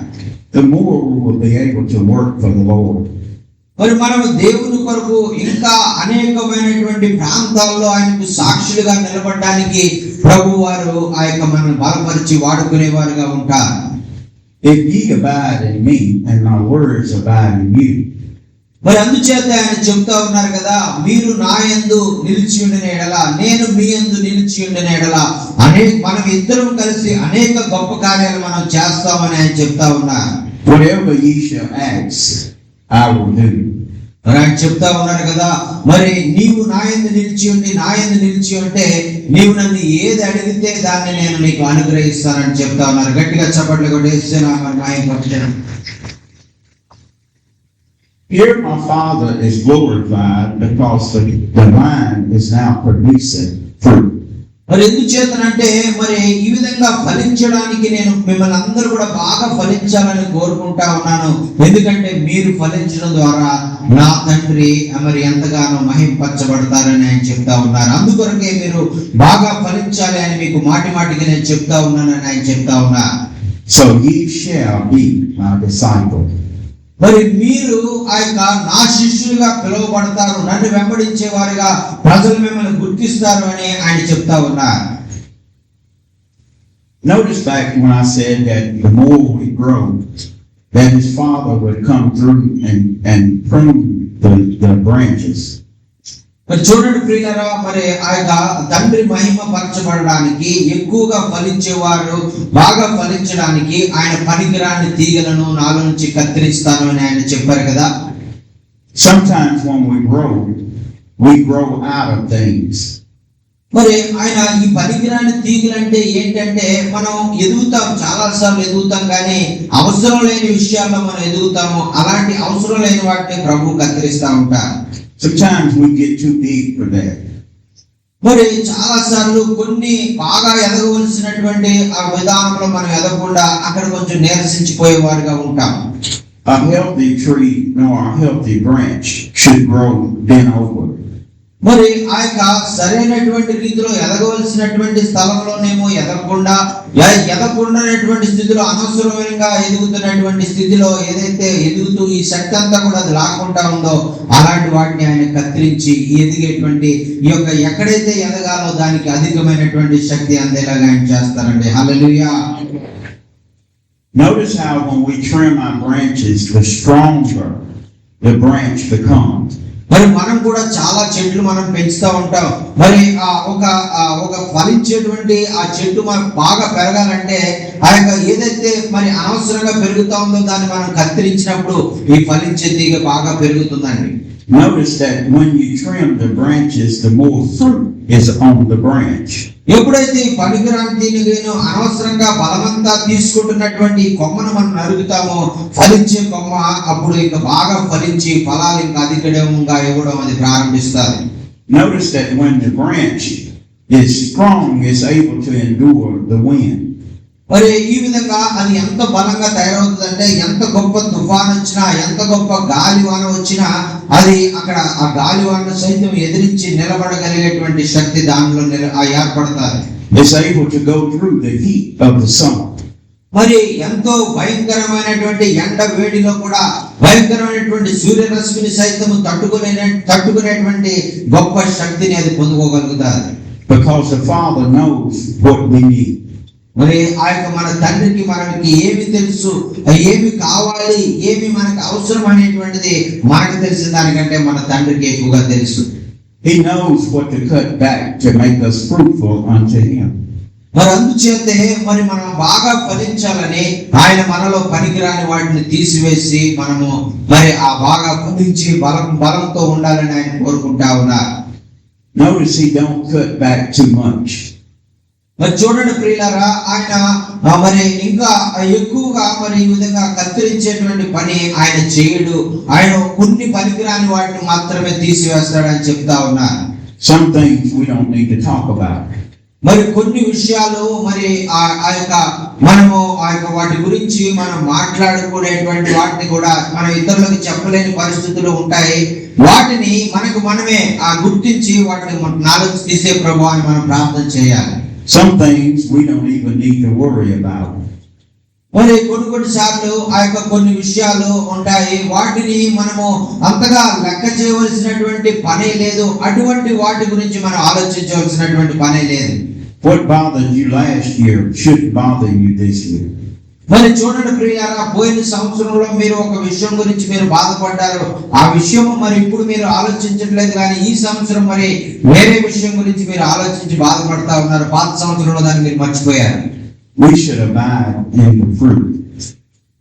The more we will be able to work for the Lord. మరి మనము దేవుని కొరకు ఇంకా అనేకమైనటువంటి ప్రాంతాల్లో ఆయనకు సాక్షులుగా నిలబడడానికి ప్రభు వారు ఆ యొక్క మనల్ని బలపరిచి వాడుకునేవారుగా ఉంటారు. If ye abide in me and my words abide in you. మరి అందుచేత ఆయన చెప్తా ఉన్నారు కదా, మీరు నా యందు నిలిచి ఉండిన ఎడల నేను మీ యందు నిలిచి ఉండిన ఎడల మనం ఇద్దరం కలిసి అనేక గొప్ప కార్యాలు మనం చేస్తామని ఆయన చెప్తా ఉన్నారు. Whatever ye shall ask, I will do. ఆయన చెప్తా ఉన్నారు కదా, మరి నీవు నా యందు నిలిచి ఉంటే నీవు నన్ను ఏది అడిగితే దాన్ని నేను నీకు అనుగ్రహిస్తానని చెప్తా ఉన్నారు. గట్టిగా చప్పట్లు కొట్టి యేసు నామమున మహిమపరచండి. Here my Father is glorified because the vine is now producing fruit. మరి ఎందుచేతనంటే మరి ఈ విధంగా ఫలించడానికి నేను మిమ్మల్ని అందరూ కూడా బాగా ఫలించాలని కోరుకుంటా ఉన్నాను. ఎందుకంటే మీరు ఫలించడం ద్వారా నా తండ్రి మరి ఎంతగానో మహింపరచబడతారని ఆయన చెప్తా ఉన్నారు. అందుకొరకే మీరు బాగా ఫలించాలి అని మీకు మాటికి నేను చెప్తా ఉన్నానని ఆయన చెప్తా ఉన్నారు. So ye shall be my disciples. మరి మీరు ఆ యొక్క నా శిష్యులుగా పిలువబడతారు, నన్ను వెంబడించే వారుగా ప్రజలు మిమ్మల్ని గుర్తిస్తారు అని ఆయన చెప్తా ఉన్నారు. Notice back when I said that the more we grow, that his Father would come through and prune the branches. మరి చూడండి ప్రియులారా, మరి ఆ యొక్క తండ్రి మహిమ పరచబడడానికి ఎక్కువగా ఫలించేవారు బాగా ఫలించడానికి ఆయన పనికిరాని తీగలను నాలో నుంచి కత్తిరిస్తాను అని ఆయన చెప్పారు కదా. Sometimes when we grow out of things. మరి ఆయన ఈ పనికిరాని తీగలు అంటే ఏంటంటే మనం ఎదుగుతాం, చాలాసార్లు ఎదుగుతాం, కానీ అవసరం లేని విషయాల్లో మనం ఎదుగుతాము. అలాంటి అవసరం లేని వాటిని ప్రభు కత్తిరిస్తా ఉంటారు. Sometimes we get too big for that. మరి చాలా సార్లు కొన్ని బాగా ఎదగవలసినటువంటి ఆ విధానంలో మనం ఎదగకుండా అక్కడ కొంచెం నీరసించిపోయేవారుగా ఉంటాం. A healthy tree nor a healthy branch should grow bent over. మరి ఆ యొక్క సరైనటువంటి రీతిలో ఎదగవలసినటువంటి స్థలంలోనేమో ఎదగకుండా ఎదగకుండానటువంటి స్థితిలో అనవసరంగా ఎదుగుతున్నటువంటి స్థితిలో ఏదైతే ఎదుగుతూ ఈ శక్తి అంతా కూడా అది లాక్కుంటా ఉందో అలాంటి వాటిని ఆయన కత్తిరించి ఎదిగేటువంటి ఈ యొక్క ఎక్కడైతే ఎదగాలో దానికి అధికమైనటువంటి శక్తి అందేలాగా ఆయన చేస్తారండి. హల్లెలూయా. Notice how when we trim our branches, the stronger the branch becomes. మరి మనం కూడా చాలా చెట్లు మనం పెంచుతూ ఉంటాం. మరి ఒక ఫలించేటువంటి ఆ చెట్టు మనకు బాగా పెరగాలంటే ఆ యొక్క ఏదైతే మరి అనవసరంగా పెరుగుతా ఉందో దాన్ని మనం కత్తిరించినప్పుడు ఈ ఫలించే తీగ బాగా పెరుగుతుందండి. Notice that when you trim the branches, the more fruit is on the branch. ఎప్పుడైతే పనికిరాని తీగను అనవసరంగా బలమంతా తీసుకుంటున్నటువంటి కొమ్మను మనం నరుగుతామో ఫలించే కొమ్మ అప్పుడు ఇంకా బాగా ఫలించి ఫలాలు ఇంకా అధికంగా ఇవ్వడం అది ప్రారంభిస్తుంది. Notice that when the branch is strong, it's able to endure the wind. మరి ఈ విధంగా అది ఎంత బలంగా తయారవుతుందంటే ఎంత గొప్ప తుఫాన్ వచ్చినా ఎంత గొప్ప గాలివాన వచ్చినా అది అక్కడ ఆ గాలివాన సైతం ఎదిరించి నిలబడగలిగేటువంటి శక్తి దానిలో ఏర్పడుతుంది. It's able to go through the heat of the sun. మరి ఎంతో భయంకరమైనటువంటి ఎండ వేడిలో కూడా భయంకరమైనటువంటి సూర్యరశ్మిని సైతం తట్టుకునేటువంటి గొప్ప శక్తిని అది పొందుకోగలుగుతారు. Because the Father knows what we need. మరి ఆ యొక్క మన తండ్రికి మనకి ఏమి తెలుసు, ఏమి కావాలి, ఏమి మనకు అవసరం అనేటువంటిది మనకు తెలిసిన దానికంటే మన తండ్రికి ఎక్కువగా తెలుసు. He knows what to cut back to make us fruitful unto Him. మరి అందుచేతే మరి మనం బాగా ఫలించాలని ఆయన మనలో పనికిరాని వాటిని తీసివేసి మనము మరి ఆ బాగా ఫలించి బలంతో ఉండాలని ఆయన కోరుకుంటా ఉన్నారు. Notice He don't cut back too much. మరి చూడండి ప్రియులారా, ఆయన మరి ఇంకా ఎక్కువగా మరి ఈ విధంగా కత్తిరించేటువంటి పని ఆయన చేయడు. ఆయన కొన్ని పనికిరాని వాటిని మాత్రమే తీసివేస్తాడని చెప్తా ఉన్నారు. Some things we don't need to talk about. మరి కొన్ని విషయాలు మరి ఆ యొక్క మనము ఆ యొక్క వాటి గురించి మనం మాట్లాడుకునేటువంటి వాటిని కూడా మనం ఇతరులకు చెప్పలేని పరిస్థితులు ఉంటాయి. వాటిని మనకు మనమే గుర్తించి వాటిని నాలుగు తీసే ప్రభువా అని మనం ప్రార్థన చేయాలి. Some things we don't even need to worry about. మరి కొన్ని సార్లు ఆ యొక్క కొన్ని విషయాలు ఉంటాయి, వాటిని మనము అంతగా లెక్క చేయవలసినటువంటి పనే లేదు. అటువంటి వాటి గురించి మనం ఆలోచించవలసినటువంటి పనే లేదు. What bothered you last year shouldn't bother you this year. మరి చూడండి ప్రియారా, పోయిన సంవత్సరంలో మీరు ఒక విషయం గురించి మీరు బాధపడ్డారు. ఆ విషయం మరి ఇప్పుడు మీరు ఆలోచించట్లేదు, కానీ ఈ సంవత్సరం మరి వేరే విషయం గురించి మీరు ఆలోచించి బాధపడతా ఉన్నారు. పాత సంవత్సరంలో దాన్ని మీరు మర్చిపోయారు. We should abide in the fruit.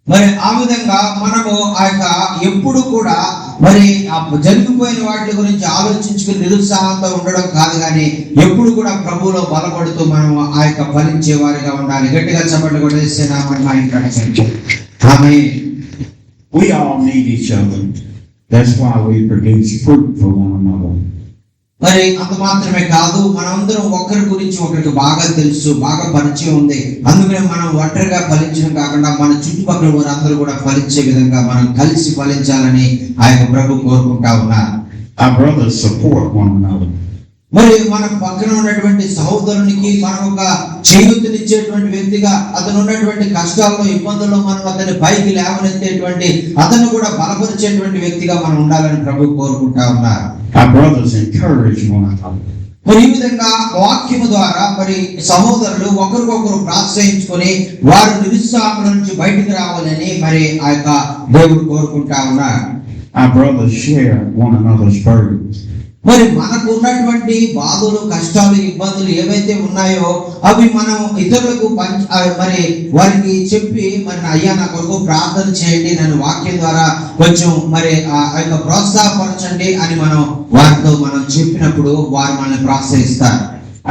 మరి ఆ విధంగా మనము ఆ యొక్క ఎప్పుడు కూడా మరి జరిగిపోయిన వాటి గురించి ఆలోచించుకుని నిరుత్సాహంతో ఉండడం కాదు, కానీ ఎప్పుడు కూడా ప్రభువులో బలపడుతూ మనం ఆ యొక్క ఫలించే వారిగా ఉండాలి. గట్టిగా చప్పట్లు కొట్టేస్తే We all need each other. That's why we produce fruit for one another. మరి అంత మాత్రమే కాదు, మనందరం ఒకరి గురించి ఒకరికి బాగా తెలుసు, బాగా పరిచయం ఉంది. అందుకనే మనం ఒంటరిగా ఫలించడం కాకుండా మన చుట్టుపక్కల వారందరూ కూడా ఫలించే విధంగా మనం కలిసి ఫలించాలని ఆ యొక్క ప్రభు కోరుకుంటా ఉన్నారు. Our brothers support one another. మరి మన పక్కన ఉన్నటువంటి సహోదరునికి మనం ఒక చేయూతనిచ్చేటువంటి వ్యక్తిగా, అతను ఉన్నటువంటి కష్టాల్లో ఇబ్బందుల్లో మనం అతని పైకి లేవనెత్తేటువంటి, అతను కూడా బలపరిచేటువంటి వ్యక్తిగా మనం ఉండాలని ప్రభు కోరుకుంటా ఉన్నారు. Our brothers encourage one another. మరి ఈ విధంగా వాక్యము ద్వారా మరి సహోదరులు ఒకరికొకరు ప్రోత్సహించుకొని వారు నిరుత్సాహం నుంచి బయటికి రావాలని మరి ఆ యొక్క దేవుడు కోరుకుంటా ఉన్నారు. Our brothers share one another's burdens. మరి మనకు ఉన్నటువంటి బాధలు, కష్టాలు, ఇబ్బందులు ఏవైతే ఉన్నాయో అవి మనం ఇతరులకు మరి వారికి చెప్పి మరి అయ్యా నా కొరకు ప్రార్థన చేయండి, నన్ను వాక్యం ద్వారా కొంచెం మరి ఆ యొక్క ప్రోత్సాహపరచండి అని మనం వారితో మనం చెప్పినప్పుడు వారు మనల్ని ప్రోత్సహిస్తారు.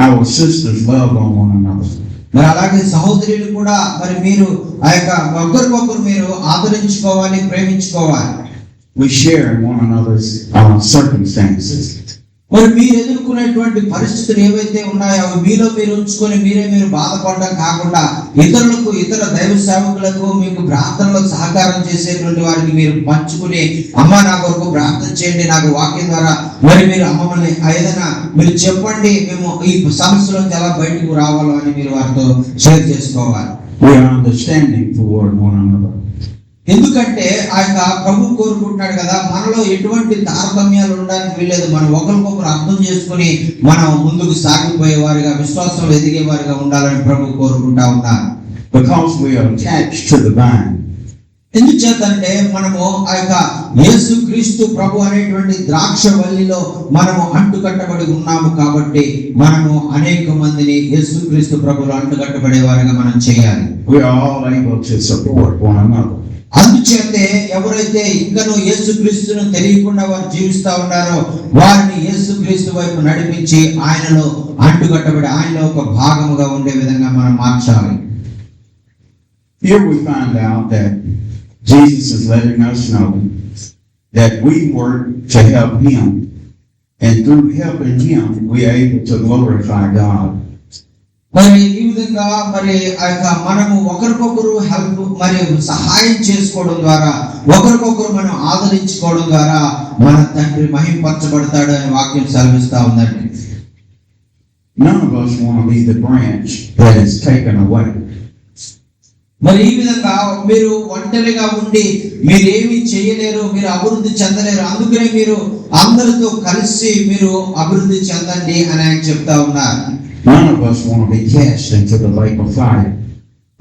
Our sisters love on one another. మరి అలాగే సహోదరులు కూడా మరి మీరు ఆ యొక్క ఒకరికొకరు మీరు ఆదరించుకోవాలి, ప్రేమించుకోవాలి. We share in one another's circumstances. మరి మీరు ఎదుర్కొనేటువంటి పరిస్థితులు ఏవైతే ఉన్నాయో అవి మీలో మీరు ఉంచుకొని మీరు బాధపడడం కాకుండా ఇతరులకు, ఇతర దైవ సేవకులకు, మీకు ప్రార్థనలో సహకారం చేసేటువంటి వారికి మీరు పంచుకుని, అమ్మ నా కొరకు ప్రార్థన చేయండి, నాకు వాక్యం ద్వారా మరి మీరు అమ్మమ్మని ఏదైనా మీరు చెప్పండి, మేము ఈ సమస్యలో ఎలా బయటకు రావాలో అని మీరు వారితో షేర్ చేసుకోవాలి. We are understanding toward one another. ఎందుకంటే ఆ యొక్క ప్రభు కోరుకుంటున్నాడు కదా, మనలో ఎటువంటి తారతమ్యాలు ఉండడానికి వీల్లేదు. మనం ఒకరికొకరు అర్థం చేసుకుని మనం ముందుకు సాగిపోయేవారుగా, విశ్వాసం ఎదిగేవారుగా ఉండాలని ప్రభు కోరుకుంటా ఉన్నారు. Because we are attached to the vine. ఎందుచేతంటే మనము ఆ యొక్క యేసు క్రీస్తు ప్రభు అనేటువంటి ద్రాక్ష వల్లిలో మనము అంటుకట్టబడి ఉన్నాము కాబట్టి మనము అనేక మందిని యేసు క్రీస్తు ప్రభులో అంటుకట్టబడేవారుగా మనం చేయాలి. We are all able to support one another. అందుచేతే ఎవరైతే ఇంకనూ యేసు క్రీస్తును తెలియకుండా వారు జీవిస్తా ఉన్నారో వారిని యేసు క్రీస్తు వైపు నడిపించి ఆయనలో అంటుకట్టబడి ఆయనలో ఒక భాగముగా ఉండే విధంగా మనం మార్చాలి. Here we find out that Jesus is letting us know that we work to help him, and through helping him we are able to glorify God. మరి ఈ విధంగా మరి ఆ యొక్క మనము ఒకరికొకరు హెల్ప్ మరి సహాయం చేసుకోవడం ద్వారా, ఒకరికొకరు మనం ఆదరించుకోవడం ద్వారా మన తండ్రి మహింపరచబడతాడు అని వాక్యం సెలవిస్తా ఉందండి. None of us want to be the branch that is taken away. మరి ఈ విధంగా మీరు ఒంటరిగా ఉండి మీరేమి చేయలేరు, మీరు అభివృద్ధి చెందలేరు. అందుకనే మీరు అందరితో కలిసి మీరు అభివృద్ధి చెందండి అని ఆయన చెప్తా ఉన్నారు. None of us want to be cast into the lake of fire.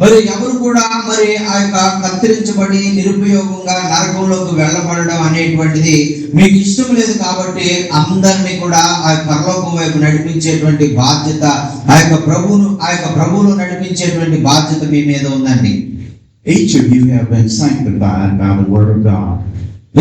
మరి ఎవరు కూడా మరి ఆ యొక్క కత్తిరించబడి నిరుపయోగంగా నరకంలోకి వెళ్ళబడడం అనేటువంటిది మీకు ఇష్టం లేదు. కాబట్టి అందరినీ కూడా ఆ పరలోకం వైపు నడిపించేటువంటి బాధ్యత, ఆ యొక్క ప్రభువును నడిపించేటువంటి బాధ్యత మీ మీద ఉందండి. Each of you have been sanctified by the word of God.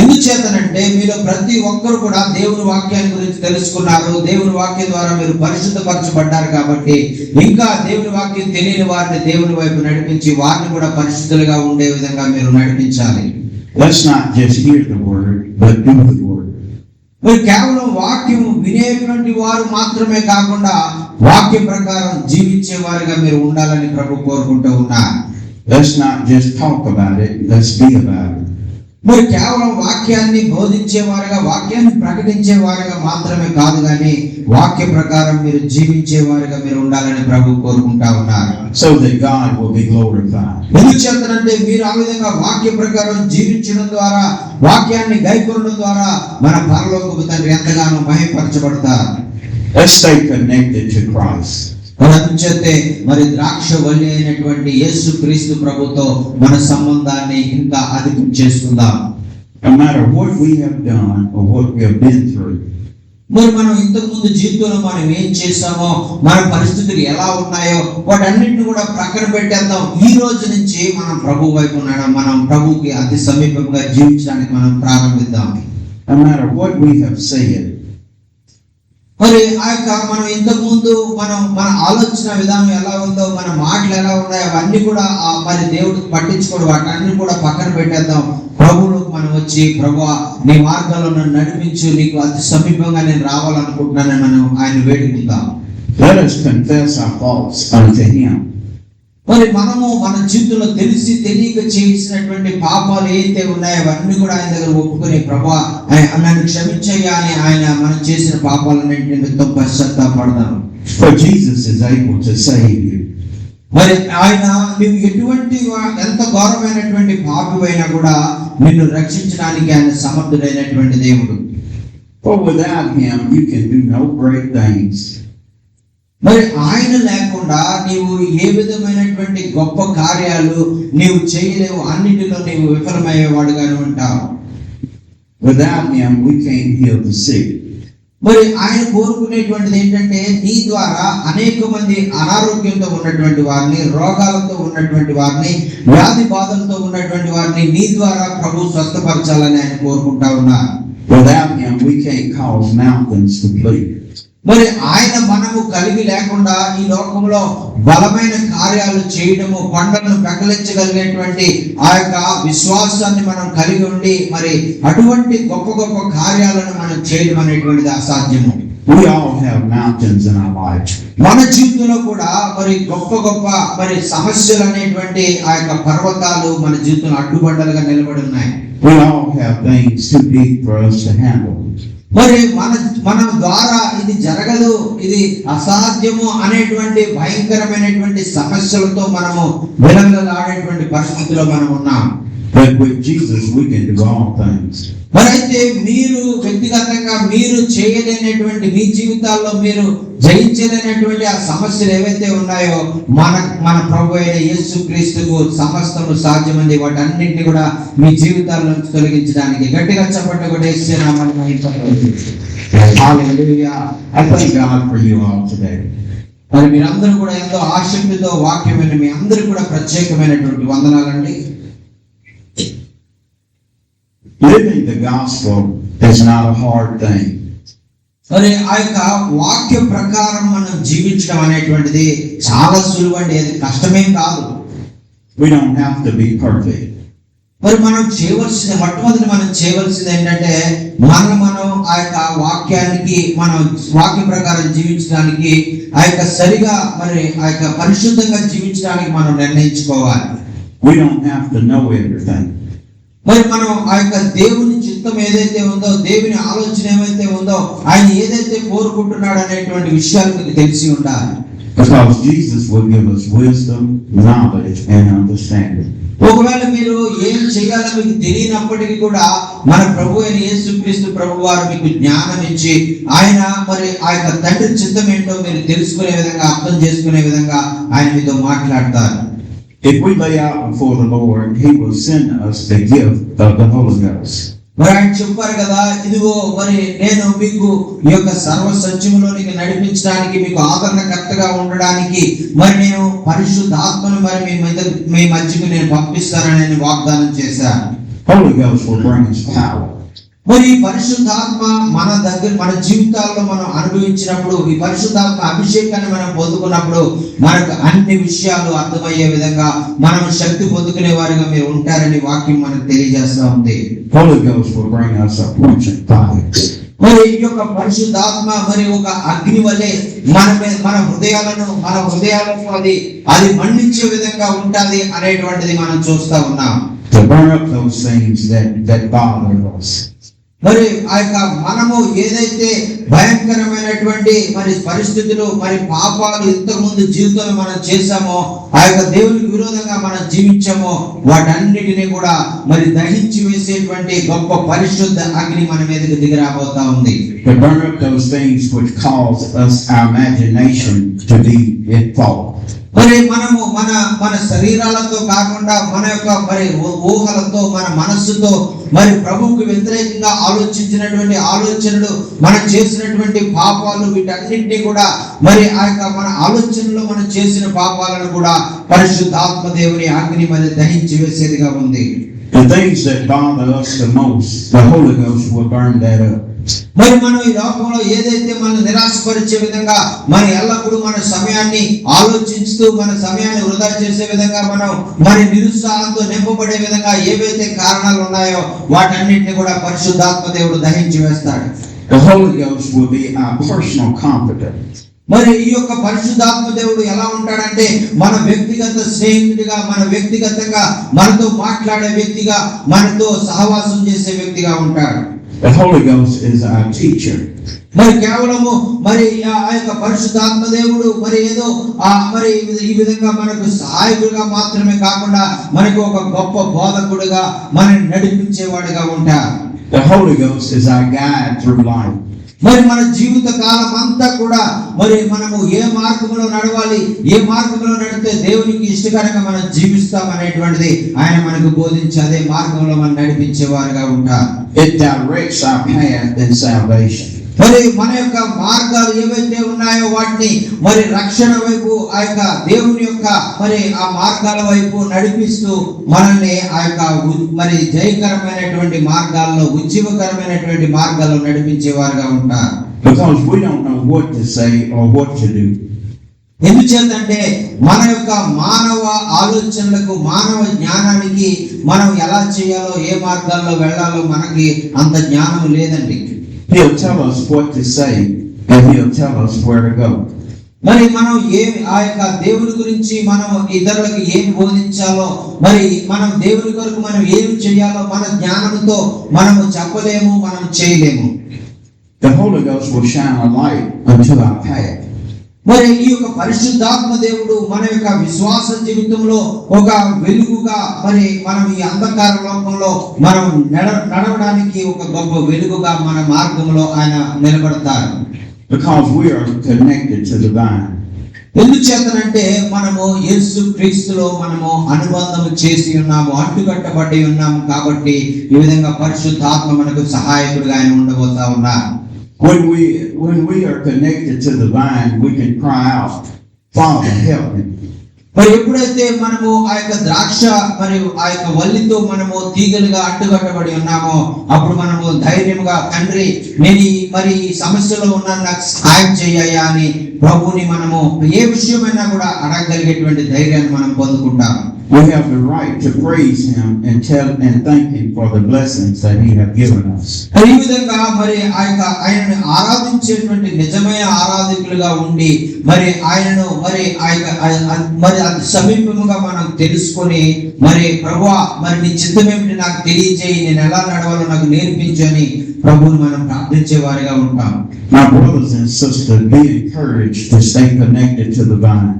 ఎందుచేతనంటే మీలో ప్రతి ఒక్కరు కూడా దేవుని వాక్యాన్ని గురించి తెలుసుకున్నారు. దేవుని వాక్యం ద్వారా మీరు పరిశుద్ధపరచబడ్డారు. కాబట్టి ఇంకా దేవుని వాక్యం తెలియని వారిని దేవుని వైపు నడిపించి వారిని కూడా పరిశుద్ధులుగా ఉండే విధంగా మీరు నడిపించాలి. Let's not just hear the word, but do the word. మీరు కేవలం వాక్యం వినేటువంటి వారు మాత్రమే కాకుండా వాక్యం ప్రకారం జీవించే వారిగా మీరు ఉండాలని ప్రభు కోరుకుంటూ ఉన్నారు. Let's not just talk about it, let's be about it. మీరు కేవలం వాక్యాన్ని బోధించేవారుగా, వాక్యాన్ని ప్రకటించేవారుగా మాత్రమే కాదు కానీ వాక్య ప్రకారం మీరు జీవించేవారుగా మీరు ఉండాలని ప్రభు కోరుకుంటా ఉన్నారు. So that God will be glorified. ఎందుచేతనంటే మీరు ఆ విధంగా వాక్య ప్రకారం జీవించడం ద్వారా, వాక్యాన్ని గైకొనడం ద్వారా మన పరలోకపు తండ్రి ఎంతగానో మహిమపరచబడతారు. Let's stay connected to Christ. అందుచేతే మరి ద్రాక్ష వల్లి అయినటువంటి యేసు క్రీస్తు ప్రభుతో మన సంబంధాన్ని ఇంకా అధికం చేసుకుందాం. No matter what we have done or what we have been through. మరి మనం ఇంతకు ముందు జీవితంలో మనం ఏం చేసామో, మన పరిస్థితులు ఎలా ఉన్నాయో వాటన్నిటిని కూడా ప్రక్కన పెట్టేద్దాం. ఈ రోజు నుంచి మనం ప్రభు వైపు ఉన్నాం. మనం ప్రభుకి అతి సమీపంగా జీవించడానికి మనం ప్రారంభిద్దాం. No matter what we have said. మరి ఆ యొక్క మనం ఇంతకు ముందు మన ఆలోచన విధానం ఎలా ఉందో, మన మాటలు ఎలా ఉన్నాయో అవన్నీ కూడా మరి దేవుడికి పట్టించుకోడు. వాటన్ని కూడా పక్కన పెట్టేద్దాం. ప్రభువులకు మనం వచ్చి, ప్రభువా నీ మార్గాల్లో నన్ను నడిపించు, నీకు అతి సమీపంగా నేను రావాలనుకుంటున్నానని మనం ఆయన వేడుకుందాం. Let us confess our faults unto him. మరి మనము మన జీవితంలో తెలిసి తెలియక చేసినటువంటి పాపాలు ఏదైతే ఉన్నాయో అవన్నీ కూడా ఆయన దగ్గర ఒప్పుకొని, ప్రభువా నన్ను క్షమించయ్యా అని ఆయన మనం చేసిన పాపాలన్నింటినీ నిమిత్తం పశ్చాత్తాపడదాం. For Jesus is able to save you. మరి ఆయన నువ్వు ఎటువంటి ఎంత ఘోరమైనటువంటి పాపివైనా కూడా నిన్ను రక్షించడానికి ఆయన సమర్థుడైనటువంటి దేవుడు. For without him you can do no great things. మరి ఆయన లేకుండా నీవు ఏ విధమైనటువంటి గొప్ప కార్యాలు నీవు చేయలేవు. అన్నిటిలో నీవు విఫలమయ్యేవాడుగానే ఉంటావు. Without him we can't heal the sick. మరి ఆయన కోరుకునేటువంటిది ఏంటంటే నీ ద్వారా అనేక మంది అనారోగ్యంతో ఉన్నటువంటి వారిని, రోగాలతో ఉన్నటువంటి వారిని, వ్యాధి బాధలతో ఉన్నటువంటి వారిని నీ ద్వారా ప్రభు స్వస్థపరచాలని ఆయన కోరుకుంటా ఉన్నారు. Without him we can't cause mountains to flee. మరి ఆయన మనము కలిగి లేకుండా ఈ లోకంలో బలమైన కార్యాలు చేయడము, కొండలను పెకలించగలిగేటువంటి ఆ యొక్క విశ్వాసాన్ని మనం కలిగి ఉండి మరి అటువంటి గొప్ప గొప్ప కార్యాలను మనం చేయడం అనేటువంటిది అసాధ్యము. We all have mountains in our life. మన జీవితంలో కూడా మరి గొప్ప గొప్ప మరి సమస్యలు అనేటువంటి ఆ యొక్క పర్వతాలు మన జీవితంలో అడ్డుబండలుగా నిలబడి ఉన్నాయి. We all have things too deep for us to handle. మరి మన ద్వారా ఇది జరగదు, ఇది అసాధ్యము అనేటువంటి భయంకరమైనటువంటి సమస్యలతో మనము విలవిలలాడేటువంటి పరిస్థితిలో మనం ఉన్నాం. But with Jesus we can do all things. మరి అయితే మీరు వ్యక్తిగతంగా మీరు చేయలేనటువంటి మీ జీవితాల్లో మీరు జయించలేనటువంటి ఆ సమస్యలు ఏవైతే ఉన్నాయో మన ప్రభు అయిన యేసుక్రీస్తుకు సమస్తము సాధ్యమంది. వాటన్నింటినీ కూడా మీ జీవితాల నుంచి తొలగించడానికి గట్టిగా చప్పట్లు కొట్టేసి హల్లెలూయా. I thank God for you all today. మరి మీరందరూ కూడా ఎంతో ఆసక్తితో వాక్యమైన మీ అందరూ కూడా ప్రత్యేకమైనటువంటి వందనాలండి. Living the gospel is not a hard thing. మరి ఆ యొక్క వాక్య ప్రకారం మనం జీవించడం అనేటువంటిది చాలా సులువండి, అది కష్టమేం కాదు. We don't have to be perfect. మరి మనం చేయవలసింది మొట్టమొదటి మనం చేయవలసింది ఏంటంటే మనం ఆ యొక్క వాక్యానికి మనం వాక్య ప్రకారం జీవించడానికి ఆ యొక్క సరిగా మరి ఆ యొక్క పరిశుద్ధంగా జీవించడానికి మనం నిర్ణయించుకోవాలి. We don't have to know everything. మరి మనం ఆ యొక్క దేవుని చిత్తం ఏదైతే ఉందో, దేవుని ఆలోచన ఏమైతే ఉందో, ఆయన ఏదైతే కోరుకుంటున్నాడు అనేటువంటి విషయాలు మీకు తెలిసి ఉండాలి. Because Jesus will give us wisdom, knowledge and understanding. ఒకవేళ మీరు ఏం చేయాలో మీకు తెలియనప్పటికీ కూడా మన ప్రభు అయిన యేసుక్రీస్తు ప్రభు వారు మీకు జ్ఞానం ఇచ్చి ఆయన మరి ఆ యొక్క తండ్రి చిత్తం ఏంటో మీరు తెలుసుకునే విధంగా, అర్థం చేసుకునే విధంగా ఆయన మీతో మాట్లాడతారు. If we lay out before the Lord, He will send us the gift of the Holy Ghost. మరి ఆయన చెప్పారు కదా, ఇదిగో మరి నేను మీకు ఈ యొక్క సర్వ సత్యములోనికి నడిపించడానికి, మీకు ఆదరణకర్తగా ఉండడానికి మరి నేను పరిశుద్ధాత్మను మరి మీ మధ్యకు నేను పంపిస్తానని నేను వాగ్దానం చేశాను. Holy Ghost will bring us power. మరి ఈ పరిశుద్ధాత్మ మన జీవితాల్లో మనం అనుభవించినప్పుడు, ఈ పరిశుద్ధాత్మ అభిషేకాన్ని మనం పొందుకున్నప్పుడు మనకు అన్ని విషయాలు అర్థమయ్యే విధంగా మనం శక్తి పొందుకునే వారిగా మీరు ఉంటారని వాక్యం మనకు తెలియజేస్తా ఉంది. Holy Ghost will bring us a quenching fire. మరి ఈ యొక్క పరిశుద్ధాత్మ మరి ఒక అగ్ని వలె మన హృదయాలను అది మండించే విధంగా ఉంటది అనేటువంటిది మనం చూస్తా ఉన్నాం. To burn up those things that bother us. మరి ఆ యొక్క మనము ఏదైతే భయంకరమైనటువంటి మరి పరిస్థితులు మరి పాపాలు ఇంతకు ముందు జీవితంలో మనం చేశామో, ఆ యొక్క దేవునికి విరోధంగా మనం జీవించామో, వాటన్నిటిని కూడా మరి దహించి వేసేటువంటి గొప్ప పరిశుద్ధ అగ్ని మన మీదకి దిగిరాబోతా ఉంది. To burn up those things which cause us our imagination to be in fault. మరి మనము మన శరీరాలతో కాకుండా మన యొక్క మరి ఊహలతో, మన మనస్సుతో మరి ప్రభువుకు వ్యతిరేకంగా ఆలోచించినటువంటి ఆలోచనలు, మనం చేసినటువంటి పాపాలు, వీటన్నింటినీ కూడా మరి ఆ యొక్క మన ఆలోచనలో మనం చేసిన పాపాలను కూడా పరిశుద్ధాత్మ దేవుని అగ్ని మరి దహించి వేసేదిగా ఉంది. The things that bother us the most, the Holy Ghost will burn that up. మరి మనం ఈ లోకంలో ఏదైతే మనం నిరాశపరిచే విధంగా మన ఎల్లప్పుడూ మన సమయాన్ని ఆలోచిస్తూ మన సమయాన్ని వృధా చేసే విధంగా మనం మరి నిరుత్సాహంతో నింపబడే విధంగా ఏవైతే కారణాలు ఉన్నాయో వాటన్నిటిని కూడా పరిశుద్ధాత్మ దేవుడు దహించి వేస్తాడు. The Holy Ghost will be our personal comforter. మరి ఈ యొక్క పరిశుద్ధాత్మ దేవుడు ఎలా ఉంటాడంటే మన వ్యక్తిగత స్నేహితుడిగా, మన వ్యక్తిగతంగా మనతో మాట్లాడే వ్యక్తిగా, మనతో సహవాసం చేసే వ్యక్తిగా ఉంటాడు. The Holy Ghost is our teacher. మరి కేవలము మరి ఆ యొక్క పరిశుద్ధాత్మ దేవుడు మరి ఏదో మరి ఈ విధంగా మనకు సహాయకుడిగా మాత్రమే కాకుండా మనకు ఒక గొప్ప బోధకుడిగా మనల్ని నడిపించేవాడిగా ఉంటాడు. The Holy Ghost is our guide through life. మరి మన జీవిత కాలం అంతా కూడా మరి మనము ఏ మార్గంలో నడవాలి, ఏ మార్గంలో నడితే దేవునికి ఇష్టకరంగా మనం జీవిస్తాం అనేటువంటిది ఆయన మనకు బోధించి అదే మార్గంలో మనం నడిపించేవారుగా ఉంటారు. It directs our path in salvation. మరి మన యొక్క మార్గాలు ఏవైతే ఉన్నాయో వాటిని మరి రక్షణ వైపు, ఆ యొక్క దేవుని యొక్క మరి ఆ మార్గాల వైపు నడిపిస్తూ మనల్ని ఆ యొక్క మరి జయకరమైనటువంటి మార్గాల్లో, ఉజ్జీవకరమైనటువంటి మార్గాల్లో నడిపించేవారుగా ఉంటారు. Because we don't know what to say or what to do. ఎందుచేతంటే మన యొక్క మానవ ఆలోచనలకు, మానవ జ్ఞానానికి మనం ఎలా చేయాలో, ఏ మార్గాల్లో వెళ్ళాలో మనకి అంత జ్ఞానం లేదండి. He'll tell us what to say, and He'll tell us where to go. మరి మనం ఆ యొక్క దేవుని గురించి మనం ఇతరులకు ఏమి బోధించాలో, మరి మనం దేవుని కొరకు మనం ఏమి చేయాలో మన జ్ఞానంతో మనము చెప్పలేము, మనం చేయలేము. The Holy Ghost will shine a light unto our path. మరి ఈ యొక్క పరిశుద్ధాత్మ దేవుడు మన యొక్క విశ్వాస జీవితంలో ఒక వెలుగుగా, మరి మనం ఈ అంధకార లోకంలో మనం నడవడానికి ఒక గొప్ప వెలుగుగా మన మార్గంలో ఆయన నిలబడతారు. Because we are connected to the vine. ఎందుచేతనంటే మనము యేసు క్రీస్తులో మనము అనుబంధం చేసి ఉన్నాము, అంటుకట్టబడి ఉన్నాము. కాబట్టి ఈ విధంగా పరిశుద్ధాత్మ మనకు సహాయకుడిగా ఆయన ఉండబోతా ఉన్నారు. When we are connected to the vine, we can cry out, Father, help me. మరి ఎప్పుడైతే మనము ఆ యొక్క ద్రాక్ష మరియు ఆ యొక్క వల్లితో మనము తీగలుగా అడ్డుకట్టబడి ఉన్నామో, అప్పుడు మనము ధైర్యంగా, తండ్రి నేను మరి ఈ సమస్యలో ఉన్నాను, నాకు సహాయం చేయ్యా అని ప్రభువుని మనము ఏ విషయమైనా కూడా అడగగలిగేటువంటి ధైర్యాన్ని మనం పొందుకుంటాము. We have the right to praise Him and thank Him for the blessings that He has given us. ఈ విధంగా మరి ఆయనను ఆరాధించేటువంటి నిజమైన ఆరాధకులుగా ఉండి, మరి ఆయనను మరి మరి అది సమీపముగా మనం తెలుసుకొని, మరి ప్రభువా మరి నీ చిత్తం ఏమిటి నాకు తెలియజేయి, నేను ఎలా నడవాలో నాకు నేర్పించు అని ప్రభువుని మనం ప్రార్థించే వారిగా ఉంటాం. My brothers and sisters, be encouraged to stay connected to the vine.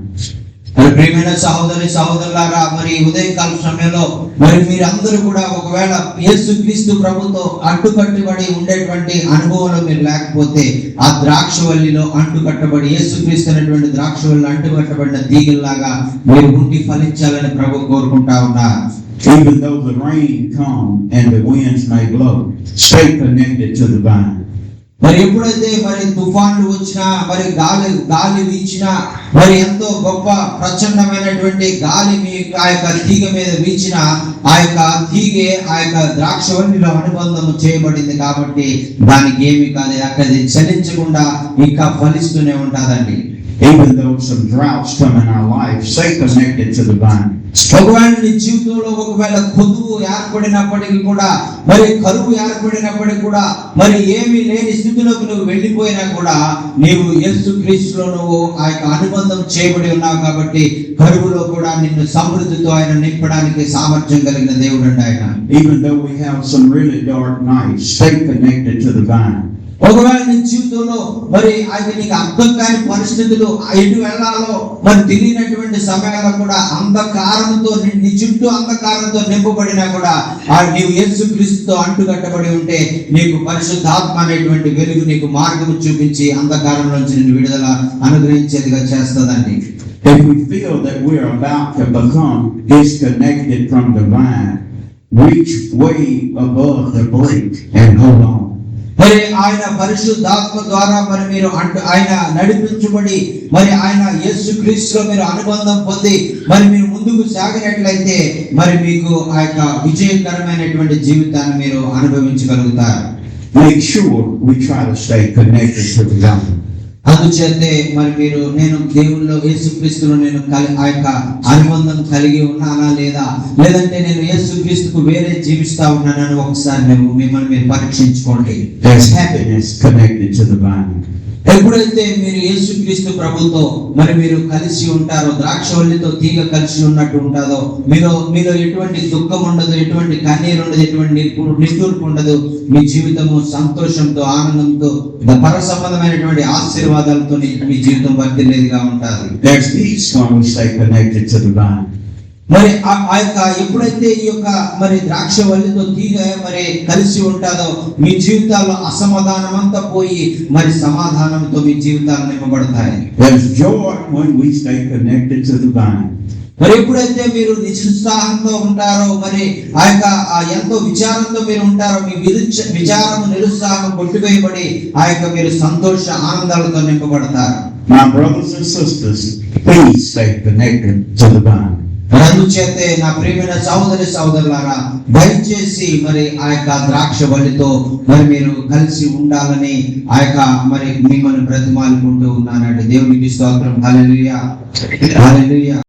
ప్రియమైన సహోదరులారా, మరి ఉదయకాల సమయంలో మరి మీరందరూ కూడా ఒకవేళ యేసుక్రీస్తు ప్రభుతో అంటుకట్టుబడి ఉండేటువంటి అనుభవంలో మీరు లేకపోతే, ఆ ద్రాక్షవల్లిలో అంటుకట్టబడి యేసుక్రీస్తు అనేటువంటి ద్రాక్షవల్లిలో అంటుకట్టబడిన తీగల్లాగా మీరు ఉండి ఫలించాలని ప్రభు కోరుకుంటా ఉన్నారు. Even though the rain come and the winds may blow, stay connected to the vine. మరి ఎప్పుడైతే మరి తుఫాన్లు వచ్చినా, మరి గాలి వీచినా, మరి ఎంతో గొప్ప ప్రచండమైనటువంటి గాలి మీ ఆ యొక్క తీగ మీద వీచినా, ఆ యొక్క తీగే ఆ యొక్క ద్రాక్షవల్లిలో అనుబంధం చేయబడింది కాబట్టి దానికి ఏమి కాదు, అక్కడ చలించకుండా ఇంకా ఫలిస్తూనే ఉంటుందండి. Even though some droughts come in our life, stay connected to the vine. ఒకవేళ నీ జీవితంలో ఒకవేళ కొదువు ఏర్పడినప్పటికీ కూడా, మరి కరువు ఏర్పడినప్పటికీ కూడా, మరి ఏమీ లేని స్థితిలోకి నువ్వు వెళ్ళిపోయినా కూడా, నీవు యేసుక్రీస్తులో నువ్వు ఆ యొక్క అనుబంధం చేయబడి ఉన్నావు కాబట్టి కరువులో కూడా నిన్ను సమృద్ధితో ఆయన నింపడానికి సామర్థ్యం కలిగిన దేవుడు అండి ఆయన. Even though we have some really dark nights, stay connected to the vine. ఒకవేళ నీ జీవితంలో మరి అది నీకు అర్థం కాని పరిస్థితులు, ఎటు వెళ్ళాలో మరి తెలియనటువంటి సమయాల్లో కూడా అంధకారంతో నీ చుట్టూ అంధకారంతో నింపబడినా కూడా నీవు యేసుక్రీస్తుతో అంటుకట్టబడి ఉంటే నీకు పరిశుద్ధాత్మ అనేటువంటి వెలుగు నీకు మార్గం చూపించి అంధకారం నుంచి నిన్ను విడుదల అనుగ్రహించేదిగా చేస్తుందండి. If we feel that we are about to become disconnected from the vine, reach way above the brink and hold on. మరి ఆయన పరిశుద్ధాత్మ ద్వారా మరి మీరు ఆయన నడిపించబడి, మరి ఆయన యేసుక్రీస్తులో మీరు అనుబంధం పొంది మరి మీరు ముందుకు సాగినట్లయితే మరి మీకు ఆ యొక్క విజయకరమైనటువంటి జీవితాన్ని మీరు అనుభవించగలుగుతారు. Make sure we try to stay connected to the vine. అందుచేతే మరి మీరు నేను దేవుల్లో యేసుక్రీస్తులో నేను ఆ యొక్క అనుబంధం కలిగి ఉన్నానా లేదంటే నేను యేసుక్రీస్తుకు వేరే జీవిస్తా ఉన్నానని ఒకసారి మిమ్మల్ని మీరు పరీక్షించుకోండి. There's happiness connected to the vine. ఎప్పుడైతే మీరు యేసుక్రీస్తు ప్రభుతో మరి మీరు కలిసి ఉంటారో, ద్రాక్షవల్లితో తీగ కలిసి ఉన్నట్టు ఉంటుందో, మీలో ఎటువంటి దుఃఖం ఉండదు, ఎటువంటి కన్నీరు ఉండదు, ఎటువంటి నిట్టూర్పు ఉండదు. మీ జీవితము సంతోషంతో, ఆనందంతో, పర సంబంధమైనటువంటి ఆశీర్వాదాలతో మీ జీవితం వర్ధిల్లేదిగా ఉంటుంది. There's peace when we stay connected to the vine. మరి ఆ యొక్క ఎప్పుడైతే ఈ యొక్క మరి ద్రాక్షవల్లితో తీగ మరి కలిసి ఉంటుందో, మీ జీవితాల్లో అసమాధానం అంతా పోయి మరి సమాధానంతో మీ జీవితాలు నింపబడతాయి. There's joy when we stay connected to the vine. మరి ఎప్పుడైతే మీరు నిరుత్సాహంతో ఉంటారో, మరి ఆ యొక్క ఎంతో విచారంతో మీరు ఉంటారో, మీ విచారము నిరుత్సాహం కొట్టివేయబడి ఆ యొక్క మీరు సంతోష ఆనందాలతో నింపబడతారు. My brothers and sisters, please stay connected to the vine. అందుచేతే నా ప్రియమైన సహోదరులారా, దయచేసి మరి ఆ యొక్క ద్రాక్షవల్లితో మరి మీరు కలిసి ఉండాలని ఆ యొక్క మరి మిమ్మల్ని బ్రతిమాలుకుంటూ ఉన్నానండి. దేవునికి స్తోత్రం. హల్లెలూయా, హల్లెలూయా.